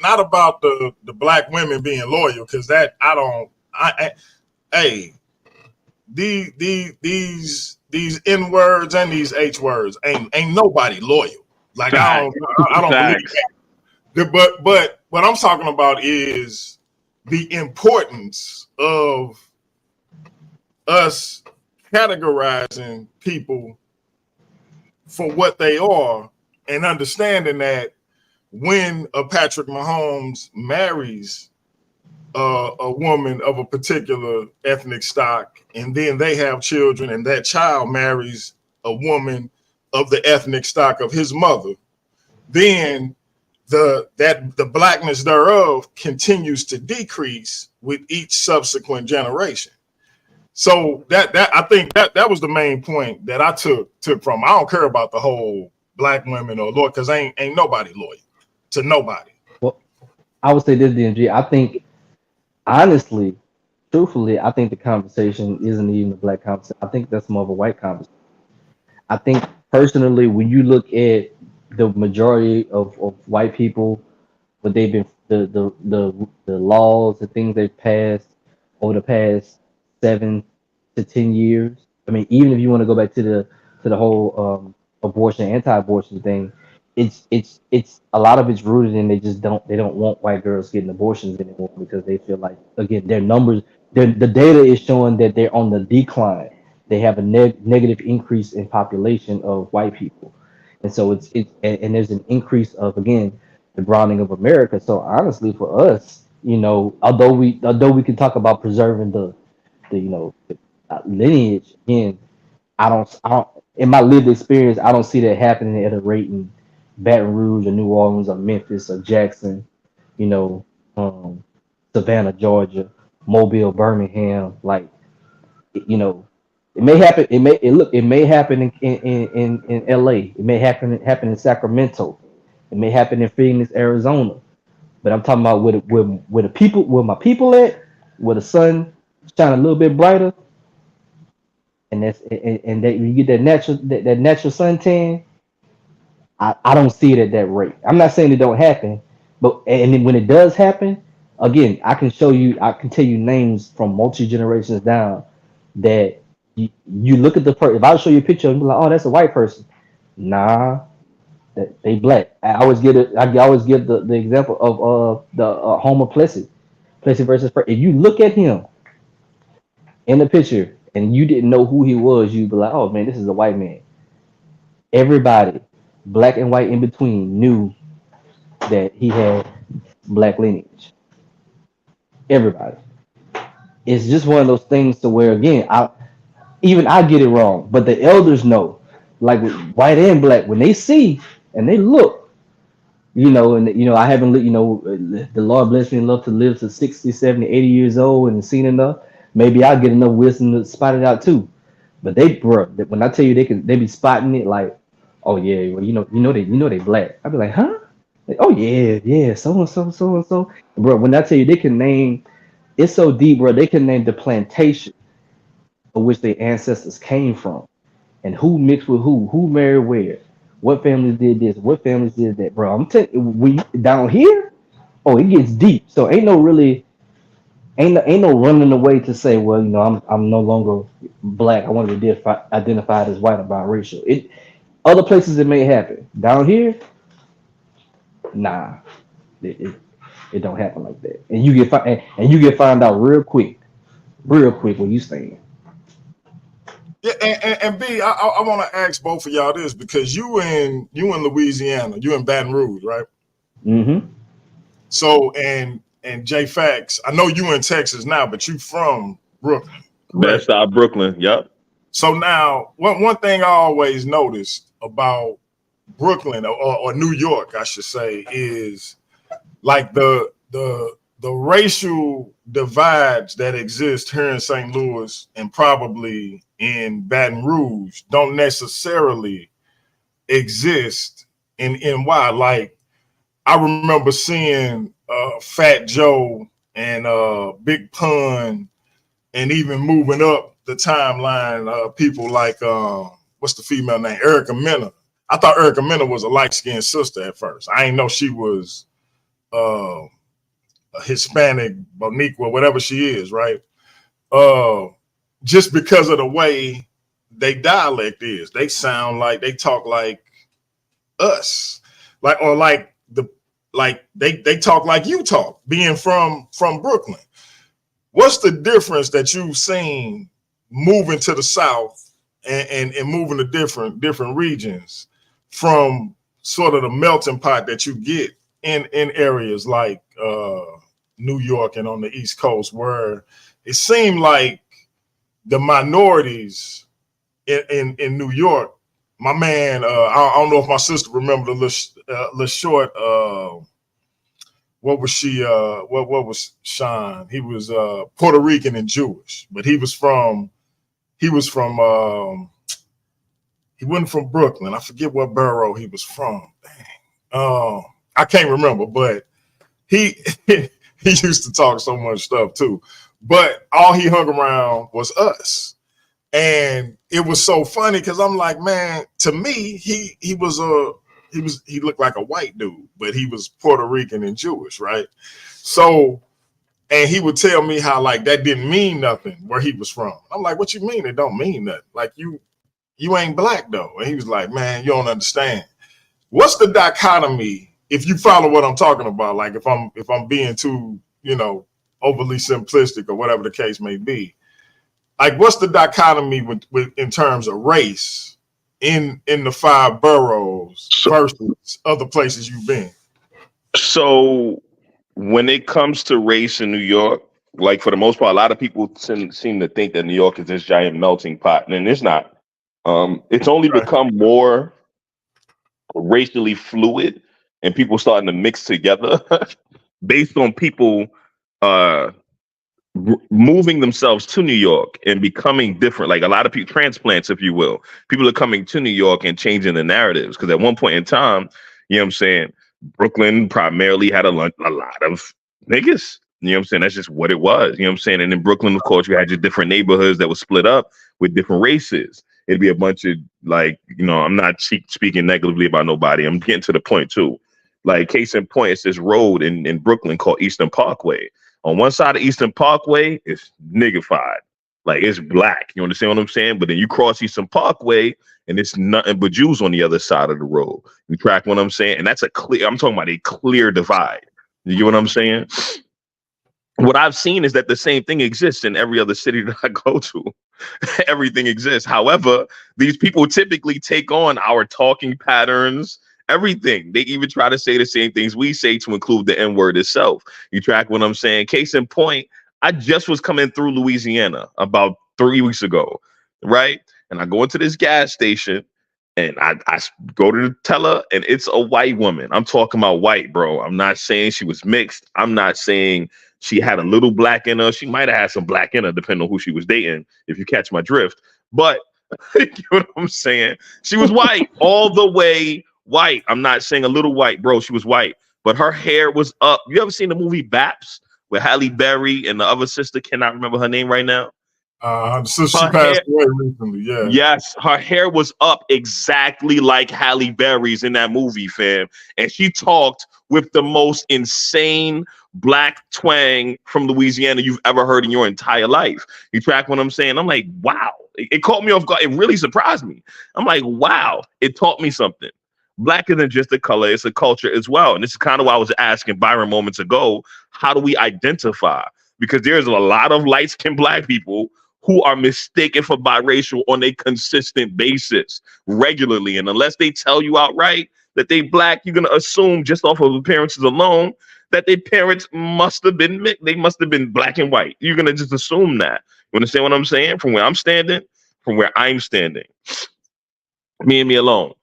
S4: not about the black women being loyal, because that I don't. Hey, these N words and these H words ain't nobody loyal. Like
S6: Facts.
S4: I don't believe
S6: Facts.
S4: that. But what I'm talking about is the importance of us categorizing people for what they are and understanding that when a Patrick Mahomes marries a woman of a particular ethnic stock, and then they have children, and that child marries a woman of the ethnic stock of his mother, then the blackness thereof continues to decrease with each subsequent generation. So that I think that was the main point that I took from. I don't care about the whole black women or Lord, because ain't nobody loyal to nobody.
S8: Well, I would say this, DMG. I think honestly, truthfully, I think the conversation isn't even a black conversation. I think that's more of a white conversation. I think personally, when you look at the majority of white people, what they've been the laws, the things they've passed over the past 7 to 10 years. I mean, even if you want to go back to the whole abortion, anti-abortion thing, it's a lot of it's rooted in they don't want white girls getting abortions anymore because they feel like, again, their numbers, the data is showing that they're on the decline. They have a negative increase in population of white people, and so and there's an increase of, again, the browning of America. So honestly, for us, although we can talk about preserving the lineage, again, I don't, in my lived experience, I don't see that happening at a rate in Baton Rouge or New Orleans or Memphis or Jackson, you know, um, Savannah, Georgia, Mobile, Birmingham. Like, you know, it may happen. It may happen in LA. It may happen in Sacramento. It may happen in Phoenix, Arizona. But I'm talking about where the people, where my people at, where the sun shine a little bit brighter, and that you get that natural suntan. I don't see it at that rate. I'm not saying it don't happen, but and then when it does happen, again, I can tell you names from multi generations down that you look at the person. If I show you a picture and be like, oh, that's a white person. Nah, that they black. I always give the example of the Homer Plessy versus If you look at him in the picture and you didn't know who he was, you'd be like, oh man, this is a white man. Everybody, black and white in between, knew that he had black lineage. Everybody. It's just one of those things to where, again, I get it wrong, but the elders know, like with white and black, when they see and they look, and I haven't, the Lord bless me and love to live to 60, 70, 80 years old and seen enough. Maybe I'll get enough wisdom to spot it out too. But when I tell you they be spotting it like, oh yeah, well, they black. I'd be like, huh? Like, oh yeah, so and so, so and so. Bro, when I tell you they can name, it's so deep, bro. They can name the plantation of which their ancestors came from, and who mixed with who married where, what families did this, what families did that, bro. I'm telling you, down here, oh, it gets deep. So ain't no running away to say, well, I'm no longer black. I want to be identified as white or biracial. Other places it may happen. Down here, nah, it don't happen like that. And you get found out real quick where you stand.
S4: Yeah, and B, I want to ask both of y'all this, because you in Louisiana, you in Baton Rouge, right?
S8: Mm-hmm.
S4: So and J Fax, I know you in Texas now, but you from Brooklyn.
S6: Best side Brooklyn. Yep.
S4: So now, one thing I always noticed about Brooklyn or New York, I should say, is like the racial divides that exist here in St. Louis and probably in Baton Rouge don't necessarily exist in NY. Like, I remember seeing Fat Joe and Big Pun, and even moving up the timeline, people like what's the female name? Erica Mena. I thought Erica Mena was a light-skinned sister at first. I didn't know she was a Hispanic, Boniqua, whatever she is, right? Just because of the way they dialect is. They sound like, they talk like us. They talk like you talk, being from Brooklyn. What's the difference that you've seen moving to the South and moving to different regions from sort of the melting pot that you get in areas like New York and on the East Coast, where it seemed like the minorities in New York, my man, I don't know if my sister remember the short, what was she, what was Sean? He was Puerto Rican and Jewish, but he wasn't from Brooklyn. I forget what borough he was from. Dang. I can't remember, but he he used to talk so much stuff too. But all he hung around was us. And it was so funny because I'm like, man, to me, he looked like a white dude, but he was Puerto Rican and Jewish, right? So, and he would tell me how like that didn't mean nothing where he was from. I'm like, what you mean it don't mean nothing? Like you ain't black though. And he was like, man, you don't understand. What's the dichotomy? If you follow what I'm talking about, like if I'm being too, overly simplistic or whatever the case may be, like what's the dichotomy with in terms of race in the 5 boroughs versus other places you've been?
S6: So when it comes to race in New York, like for the most part, a lot of people seem to think that New York is this giant melting pot, and it's not. It's only become more racially fluid, and people starting to mix together based on people moving themselves to New York and becoming different. Like a lot of people, transplants, if you will, people are coming to New York and changing the narratives. Because at one point in time, you know what I'm saying, Brooklyn primarily had a lot of niggas. You know what I'm saying? That's just what it was. You know what I'm saying? And in Brooklyn, of course, you had your different neighborhoods that were split up with different races. It'd be a bunch of like, I'm not speaking negatively about nobody. I'm getting to the point too. Like case in point, it's this road in Brooklyn called Eastern Parkway. On one side of Eastern Parkway, it's niggified. Like it's black. You understand what I'm saying? But then you cross Eastern Parkway and it's nothing but Jews on the other side of the road. You track what I'm saying? And that's I'm talking about a clear divide. You get what I'm saying? What I've seen is that the same thing exists in every other city that I go to. Everything exists. However, these people typically take on our talking patterns, everything. They even try to say the same things we say to include the N-word itself. You track what I'm saying? Case in point, I just was coming through Louisiana about 3 weeks ago, right? And I go into this gas station and I go to the teller and it's a white woman. I'm talking about white, bro. I'm not saying she was mixed. I'm not saying she had a little black in her. She might have had some black in her, depending on who she was dating, if you catch my drift. But you know what I'm saying? She was white, all the way white. I'm not saying a little white, bro. She was white, but her hair was up. You ever seen the movie Baps with Halle Berry and the other sister? Cannot remember her name right now.
S4: So she passed away recently. Yeah.
S6: Yes, her hair was up exactly like Halle Berry's in that movie, fam. And she talked with the most insane black twang from Louisiana you've ever heard in your entire life. You track what I'm saying? I'm like, wow. It caught me off guard. It really surprised me. I'm like, wow. It taught me something. Black isn't just a color, it's a culture as well. And this is kind of why I was asking Byron moments ago, how do we identify? Because there's a lot of light-skinned black people who are mistaken for biracial on a consistent basis regularly. And unless they tell you outright that they black, you're going to assume just off of appearances alone that their parents must have been mixed. They must have been black and white. You're going to just assume that. You understand what I'm saying? From where I'm standing, me and me alone.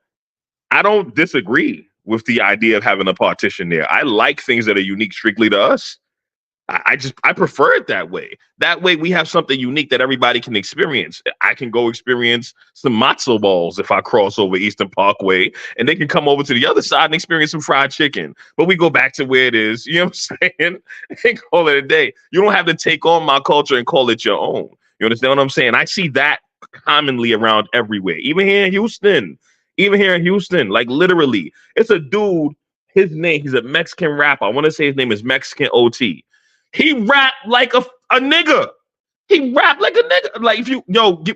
S6: I don't disagree with the idea of having a partition there. I like things that are unique strictly to us. I prefer it that way. That way we have something unique that everybody can experience. I can go experience some matzo balls if I cross over Eastern Parkway, and they can come over to the other side and experience some fried chicken. But we go back to where it is, you know what I'm saying? And call it a day. You don't have to take on my culture and call it your own. You understand what I'm saying? I see that commonly around everywhere. Even here in Houston. Like literally, it's a dude. His name, he's a Mexican rapper. I want to say his name is Mexican OT. He rapped like a nigga. He rapped like a nigga. Like if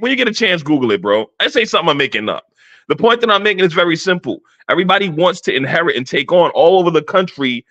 S6: when you get a chance, Google it, bro. I say something I'm making up. The point that I'm making is very simple. Everybody wants to inherit and take on all over the country.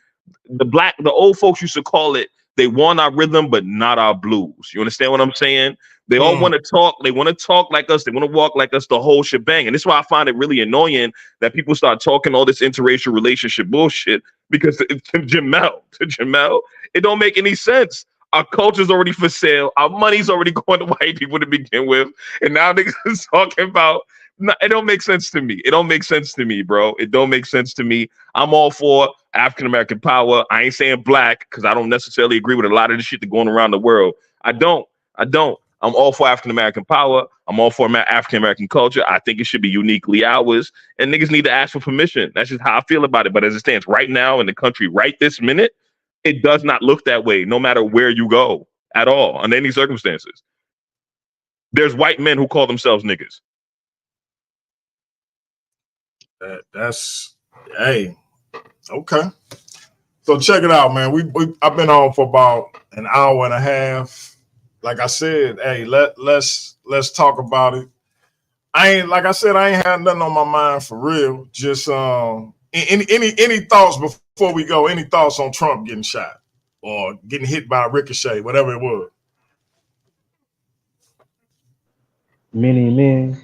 S6: The old folks used to call it, they want our rhythm, but not our blues. You understand what I'm saying? They all want to talk. They want to talk like us. They want to walk like us, the whole shebang. And this is why I find it really annoying that people start talking all this interracial relationship bullshit, because to Jamel, it don't make any sense. Our culture's already for sale. Our money's already going to white people to begin with. And now niggas is talking about, it don't make sense to me. It don't make sense to me, bro. It don't make sense to me. I'm all for African-American power. I ain't saying black, because I don't necessarily agree with a lot of the shit that's going around the world. I don't. I'm all for African-American power. I'm all for African-American culture. I think it should be uniquely ours. And niggas need to ask for permission. That's just how I feel about it. But as it stands right now in the country, right this minute, it does not look that way, no matter where you go at all, under any circumstances. There's white men who call themselves niggas.
S4: That's hey, okay. So check it out, man. I've been on for about an hour and a half. Like I said, hey, let's talk about it. I ain't had nothing on my mind for real. Just any thoughts before we go? Any thoughts on Trump getting shot or getting hit by a ricochet, whatever it was?
S8: Many men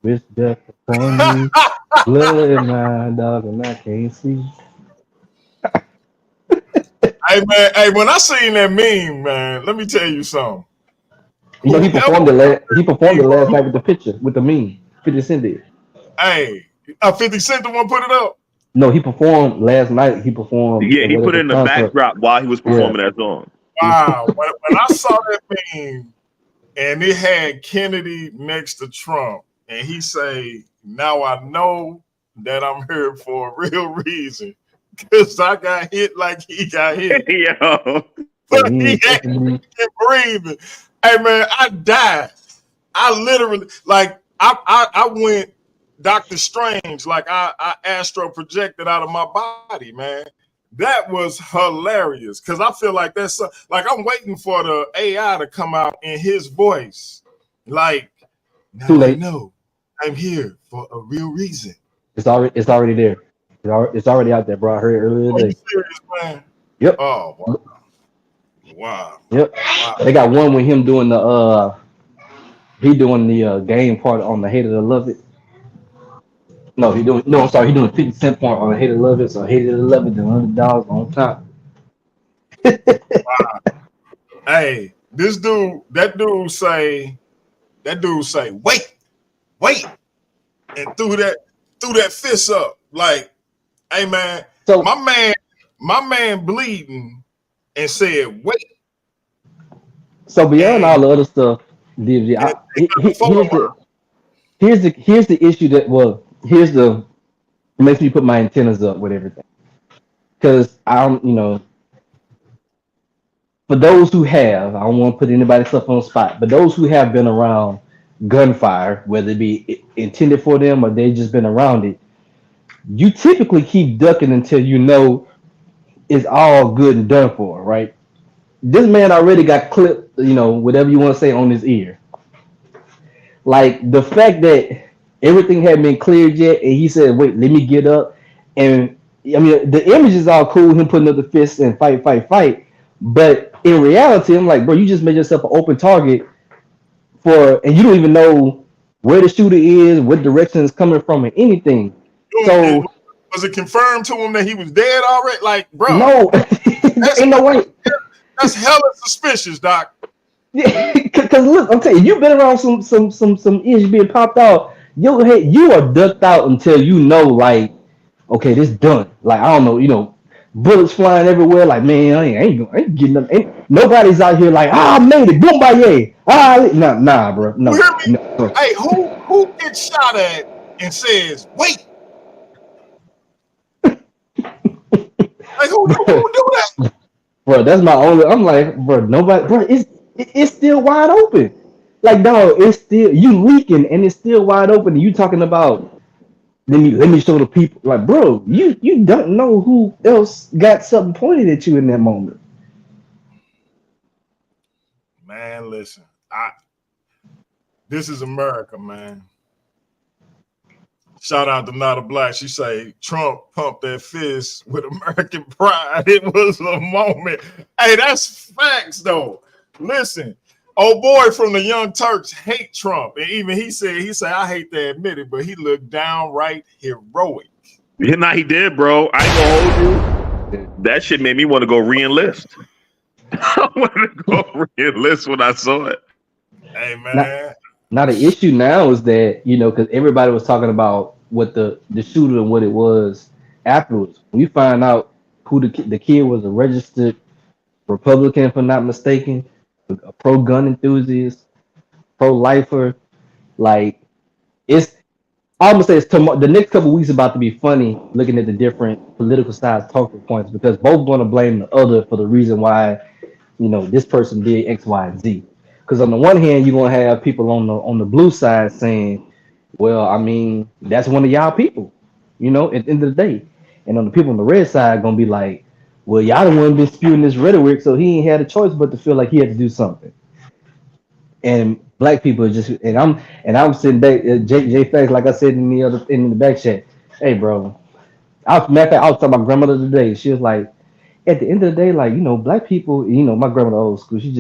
S8: wish death upon me. Blood in my dog, and I can't see.
S4: Hey man, when I seen that meme, man, let me tell you something.
S8: You know, he performed it last night with the picture, with the meme. 50 Cent did.
S4: Hey, 50 Cent the one put it up?
S8: No, he performed last night. He performed.
S6: Yeah, he put it in the backdrop while he was performing that song.
S4: Wow. When I saw that meme and it had Kennedy next to Trump, and he say, "Now I know that I'm here for a real reason, because I got hit like he got hit."
S6: Yo.
S4: But he ain't breathing. Hey man, I died. I literally, like, I went Doctor Strange, like I astro projected out of my body, man. That was hilarious, because I feel like that's like I'm waiting for the AI to come out in his voice. Like, now
S8: Too late.
S4: I know I'm here for a real reason.
S8: It's already there. It's already out there, bro. I heard it earlier
S4: Are
S8: today.
S4: you serious, man?
S8: Yep.
S4: Oh, wow. Wow.
S8: Yep.
S4: Wow.
S8: They got one with him doing the game part on the Hate It or Love It. No, he doing 50 Cent part on the Hate It or Love It. So Hate It or Love It, the $100 on top.
S4: Wow. Hey, that dude say, wait, and threw that fist up. Like, hey man,
S8: So
S4: my man bleeding and said, wait.
S8: So beyond all the other stuff, DFG, here's the issue it makes me put my antennas up with everything. Because for those who have, I don't want to put anybody's stuff on the spot, but those who have been around gunfire, whether it be intended for them or they just been around it, you typically keep ducking until you know it's all good and done for, right? This man already got clipped, whatever you want to say, on his ear. Like, the fact that everything hadn't been cleared yet, and he said, wait, let me get up. And, I mean, the image is all cool, him putting up the fists and fight. But in reality, I'm like, bro, you just made yourself an open target and you don't even know where the shooter is, what direction it's coming from, or anything. So,
S4: was it confirmed to him that he was dead already? Like, bro.
S8: No, ain't no way.
S4: That's hella suspicious, Doc.
S8: Yeah, because look, I'm telling you, you've been around some issues being popped out. You are ducked out until you know, like, okay, this done. Like, I don't know, bullets flying everywhere. Like, man, I ain't getting them. Nobody's out here like, I made it, boom, nah, bro,
S4: You hear me?
S8: no.
S4: Hey, who gets shot at and says, "Wait"? Like who do that?
S8: Bro, that's my only. I'm like, bro, nobody, bro, it's still wide open. Like, dog, it's still you leaking, and it's still wide open. And you talking about let me show the people. Like, bro, you don't know who else got something pointed at you in that moment.
S4: Man, listen, this is America, man. Shout out to Not a Black. She say Trump pumped that fist with American pride. It was a moment. Hey, that's facts though. Listen, old boy from the Young Turks hate Trump, and even he said I hate to admit it, but he looked downright heroic.
S6: Yeah, nah, he did, bro. I ain't gonna hold you. That shit made me want to go re-enlist. I want to go re-enlist when I saw it.
S4: Hey, man.
S8: Now the issue now is that, because everybody was talking about what the shooter and what it was afterwards. We find out who the kid was, a registered Republican, if I'm not mistaken, a pro-gun enthusiast, pro-lifer. Like, I'm gonna say it's tomorrow. The next couple of weeks about to be funny, looking at the different political sides talking points, because both going to blame the other for the reason why, this person did X, Y, and Z. Because on the one hand, you're gonna have people on the blue side saying, "Well, I mean, that's one of y'all people," at the end of the day. And on the people on the red side, gonna be like, "Well, y'all the one been spewing this rhetoric, so he ain't had a choice but to feel like he had to do something." And black people are just, and I'm sitting back, J Facts, like I said in the back chat. Hey, bro, matter of fact, I was talking about grandmother today. She was like, at the end of the day, like, black people, my grandmother old school. She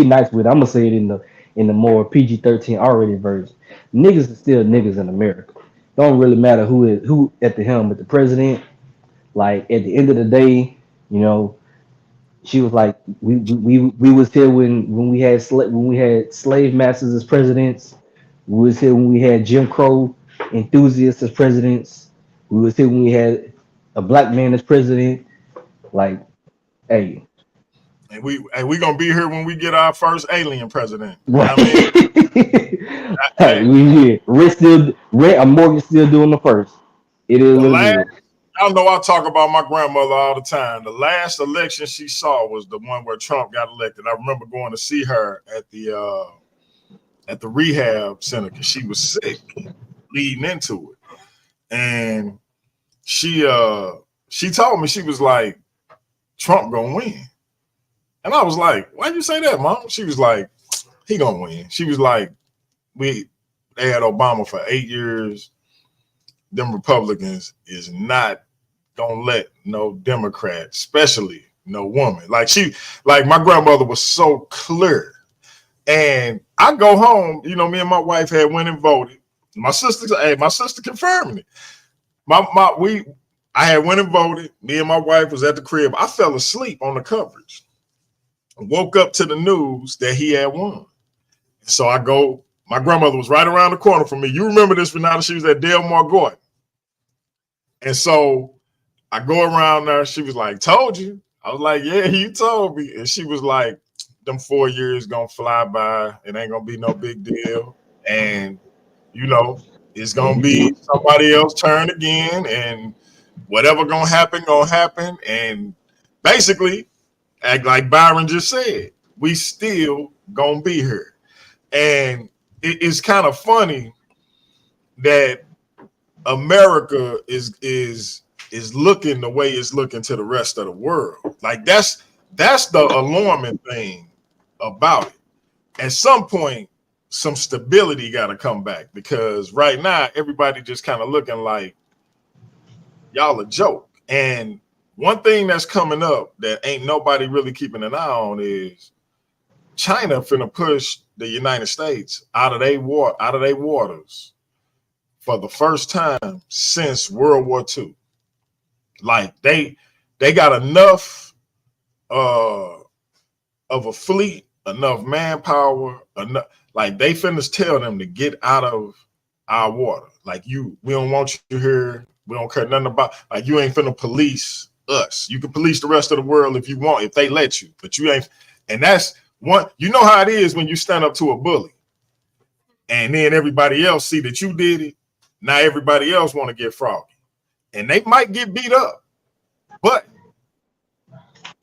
S8: nice with it. I'm gonna say it in the more PG-13 R-rated version. Niggas are still niggas in America. Don't really matter who at the helm, but the president. Like, at the end of the day, she was like, we was here when we had slave masters as presidents. We was here when we had Jim Crow enthusiasts as presidents. We was here when we had a black man as president. Like, hey.
S4: And we gonna be here when we get our first alien president.
S8: Right.
S4: I mean,
S8: we here. Morgan still doing the first. It is what it is.
S4: I know I talk about my grandmother all the time. The last election she saw was the one where Trump got elected. I remember going to see her at the rehab center because she was sick leading into it. And she told me, she was like, Trump gonna win. And I was like, why'd you say that, Mom? She was like, he gonna win. She was like, they had Obama for 8 years. Them Republicans is not gonna let no Democrat, especially no woman. Like my grandmother was so clear. And I go home, me and my wife had went and voted. My sister confirming it. I had went and voted. Me and my wife was at the crib. I fell asleep on the coverage. Woke up to the news that he had won. So I go, my grandmother was right around the corner from me. You remember this, Renata? She was at Delmar Gordon. And so I go around there. She was like, told you. I was like, yeah, you told me. And she was like, them 4 years gonna fly by. It ain't gonna be no big deal. And, it's gonna be somebody else turn again. And whatever gonna happen. And basically, act like Byron just said, we still gonna be here. And it's kind of funny that America is looking the way it's looking to the rest of the world. Like that's the alarming thing about it. At some point, some stability got to come back, because right now everybody just kind of looking like y'all a joke. And one thing that's coming up that ain't nobody really keeping an eye on is China finna push the United States out of their waters for the first time since World War II. Like they got enough of a fleet, enough manpower, enough. Like they finna tell them to get out of our water. Like we don't want you here. We don't care nothing about. Like you ain't finna police us. You can police the rest of the world if you want, if they let you, but you ain't. And that's one, you know how it is when you stand up to a bully and then everybody else see that you did it. Now everybody else want to get froggy and they might get beat up, but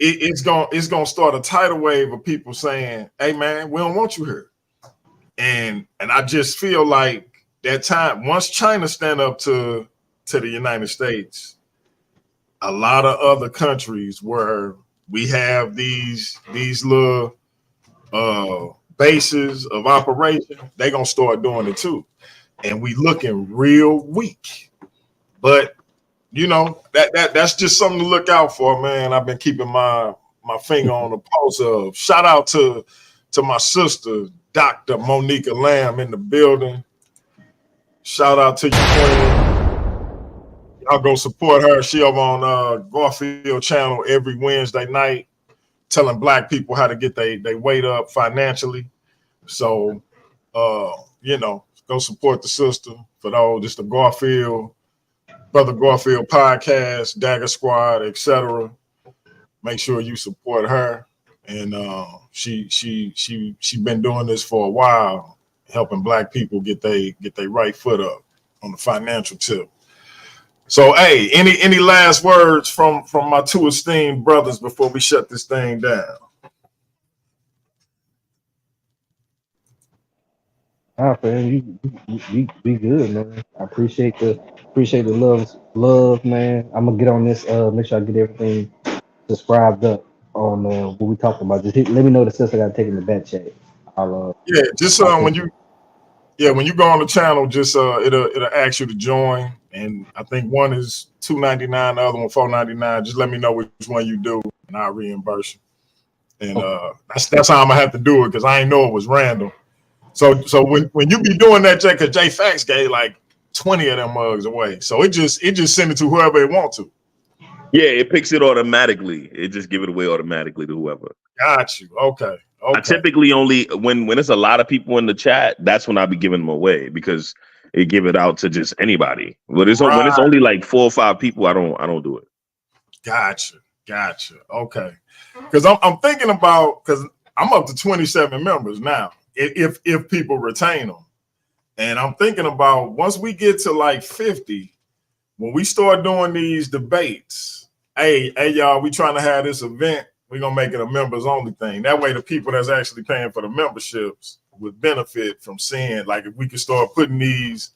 S4: it's gonna start a tidal wave of people saying, hey man, we don't want you here. And I just feel like that time, once China stand up to the United States, a lot of other countries where we have these little bases of operation, they gonna start doing it too. And we looking real weak. But you know, that's just something to look out for, man. I've been keeping my finger on the pulse of. Shout out to my sister, Dr. Monica Lamb in the building. Shout out to you, Queen. Y'all go support her. She over on Garfield channel every Wednesday night, telling black people how to get their weight up financially. So, you know, go support the sister for those. It's the Garfield, Brother Garfield podcast, Dagger Squad, etc. Make sure you support her. And she been doing this for a while, helping black people get they right foot up on the financial tip. So, hey, any last words from my two esteemed brothers before we shut this thing down?
S8: Man, you be good, man. I appreciate the love, man. I'm gonna get on this. Make sure I get everything subscribed up on what we talking about. Just let me know the steps I gotta take in the back chat.
S4: Yeah, just when you go on the channel, just it'll ask you to join, and I think one is $2.99, the other one $4.99. Just let me know which one you do, and I'll reimburse you. And that's how I'm gonna have to do it because I ain't know it was random. So when you be doing that, Jay, because Jay Fax gave like 20 of them mugs away, so it just send it to whoever it want to.
S6: Yeah, it picks it automatically. It just give it away automatically to whoever.
S4: Got you. Okay.
S6: I typically only when there's a lot of people in the chat, that's when I be giving them away because it give it out to just anybody. But it's when it's only like 4 or 5 people, I don't do it.
S4: Gotcha. Okay. Because I'm thinking about, because I'm up to 27 members now. If people retain them, and I'm thinking about once we get to like 50, when we start doing these debates, hey y'all, we trying to have this event. We're gonna make it a members only thing. That way the people that's actually paying for the memberships would benefit from seeing, like, if we could start putting these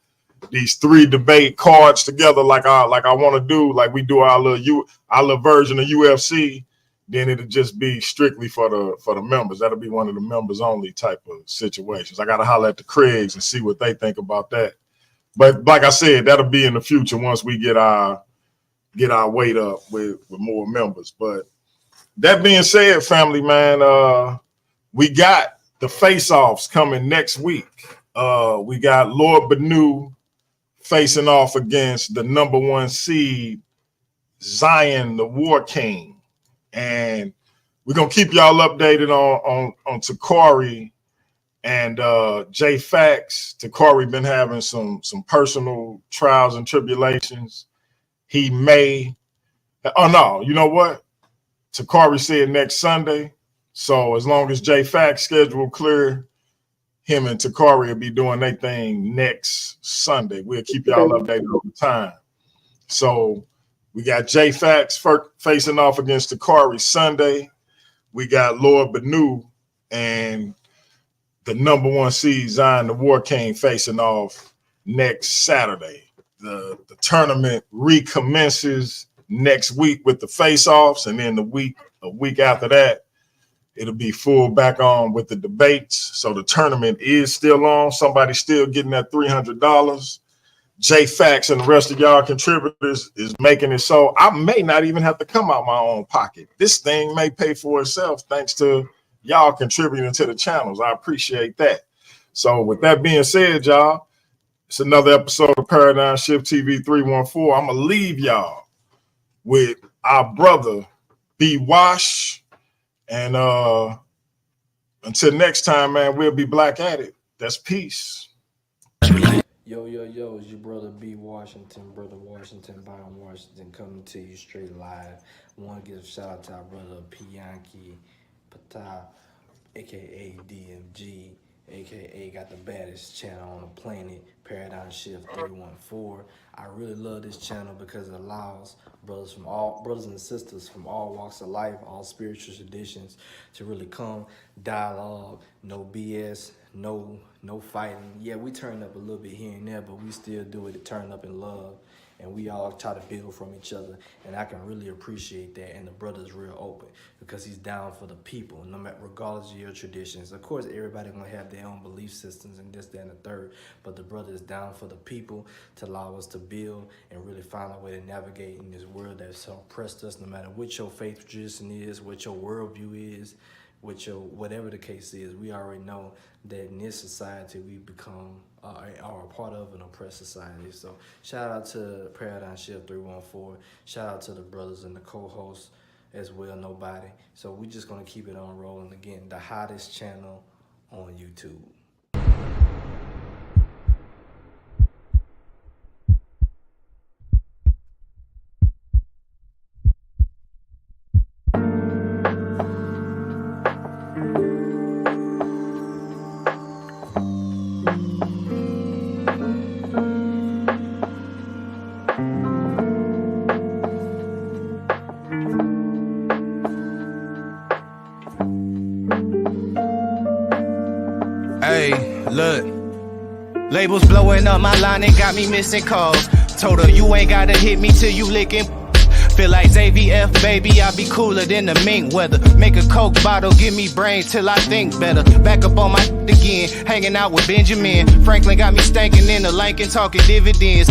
S4: 3 debate cards together like I want to do, like we do our little version of UFC, then it'll just be strictly for the members. That'll be one of the members only type of situations. I gotta holler at the Craigs and see what they think about that. But like I said, that'll be in the future once we get our weight up with more members. But that being said, family, man, we got the face-offs coming next week. We got Lord Benu facing off against the number 1 seed, Zion, the War King. And we're going to keep y'all updated on Takari and Jay Fax. Takari been having some personal trials and tribulations. He may, oh no, you know what? Takari said next Sunday. So as long as Jay Fax schedule clear, him and Takari will be doing their thing next Sunday. We'll keep y'all updated over time. So we got Jay Fax facing off against Takari Sunday. We got Lord Benu and the number 1 seed, Zion, the War King, facing off next Saturday. The tournament recommences next week with the face-offs, and then a week after that, it'll be full back on with the debates. So the tournament is still on. Somebody's still getting that $300. Jay Fax and the rest of y'all contributors is making it so I may not even have to come out my own pocket. This thing may pay for itself thanks to y'all contributing to the channels. I appreciate that. So with that being said, y'all, it's another episode of Paradigm Shift TV 314. I'm going to leave y'all with our brother, B. Wash. And until next time, man, we'll be black at it. That's peace.
S10: Yo, it's your brother B. Washington, brother Washington, Byron Washington, coming to you straight live. Want to give a shout out to our brother Pianki Patah, aka DMG, aka got the baddest channel on the planet, Paradigm Shift 314. I really love this channel because it allows brothers and sisters from all walks of life, all spiritual traditions, to really come, dialogue, no BS, no fighting. Yeah, we turn up a little bit here and there, but we still do it to turn up in love, and we all try to build from each other, and I can really appreciate that. And the brother's real open because he's down for the people, no matter, regardless of your traditions. Of course, everybody gonna have their own belief systems and this, that, and the third, but the brother is down for the people to allow us to build and really find a way to navigate in this world that's so oppressed us, no matter what your faith tradition is, what your worldview is, whatever the case is. We already know that in this society we become are a part of an oppressed society. So shout out to Paradigm Shift 314. Shout out to the brothers and the co-hosts as well, Nobody. So we just gonna keep it on rolling. Again, the hottest channel on YouTube.
S1: Hey, look. Labels blowing up my line and got me missing calls. Told her you ain't gotta hit me till you licking. Feel like ZVF, baby, I be cooler than the mink weather. Make a Coke bottle, give me brain till I think better. Back up on my again, hanging out with Benjamin. Franklin got me stankin' in the Lincoln, talking dividends.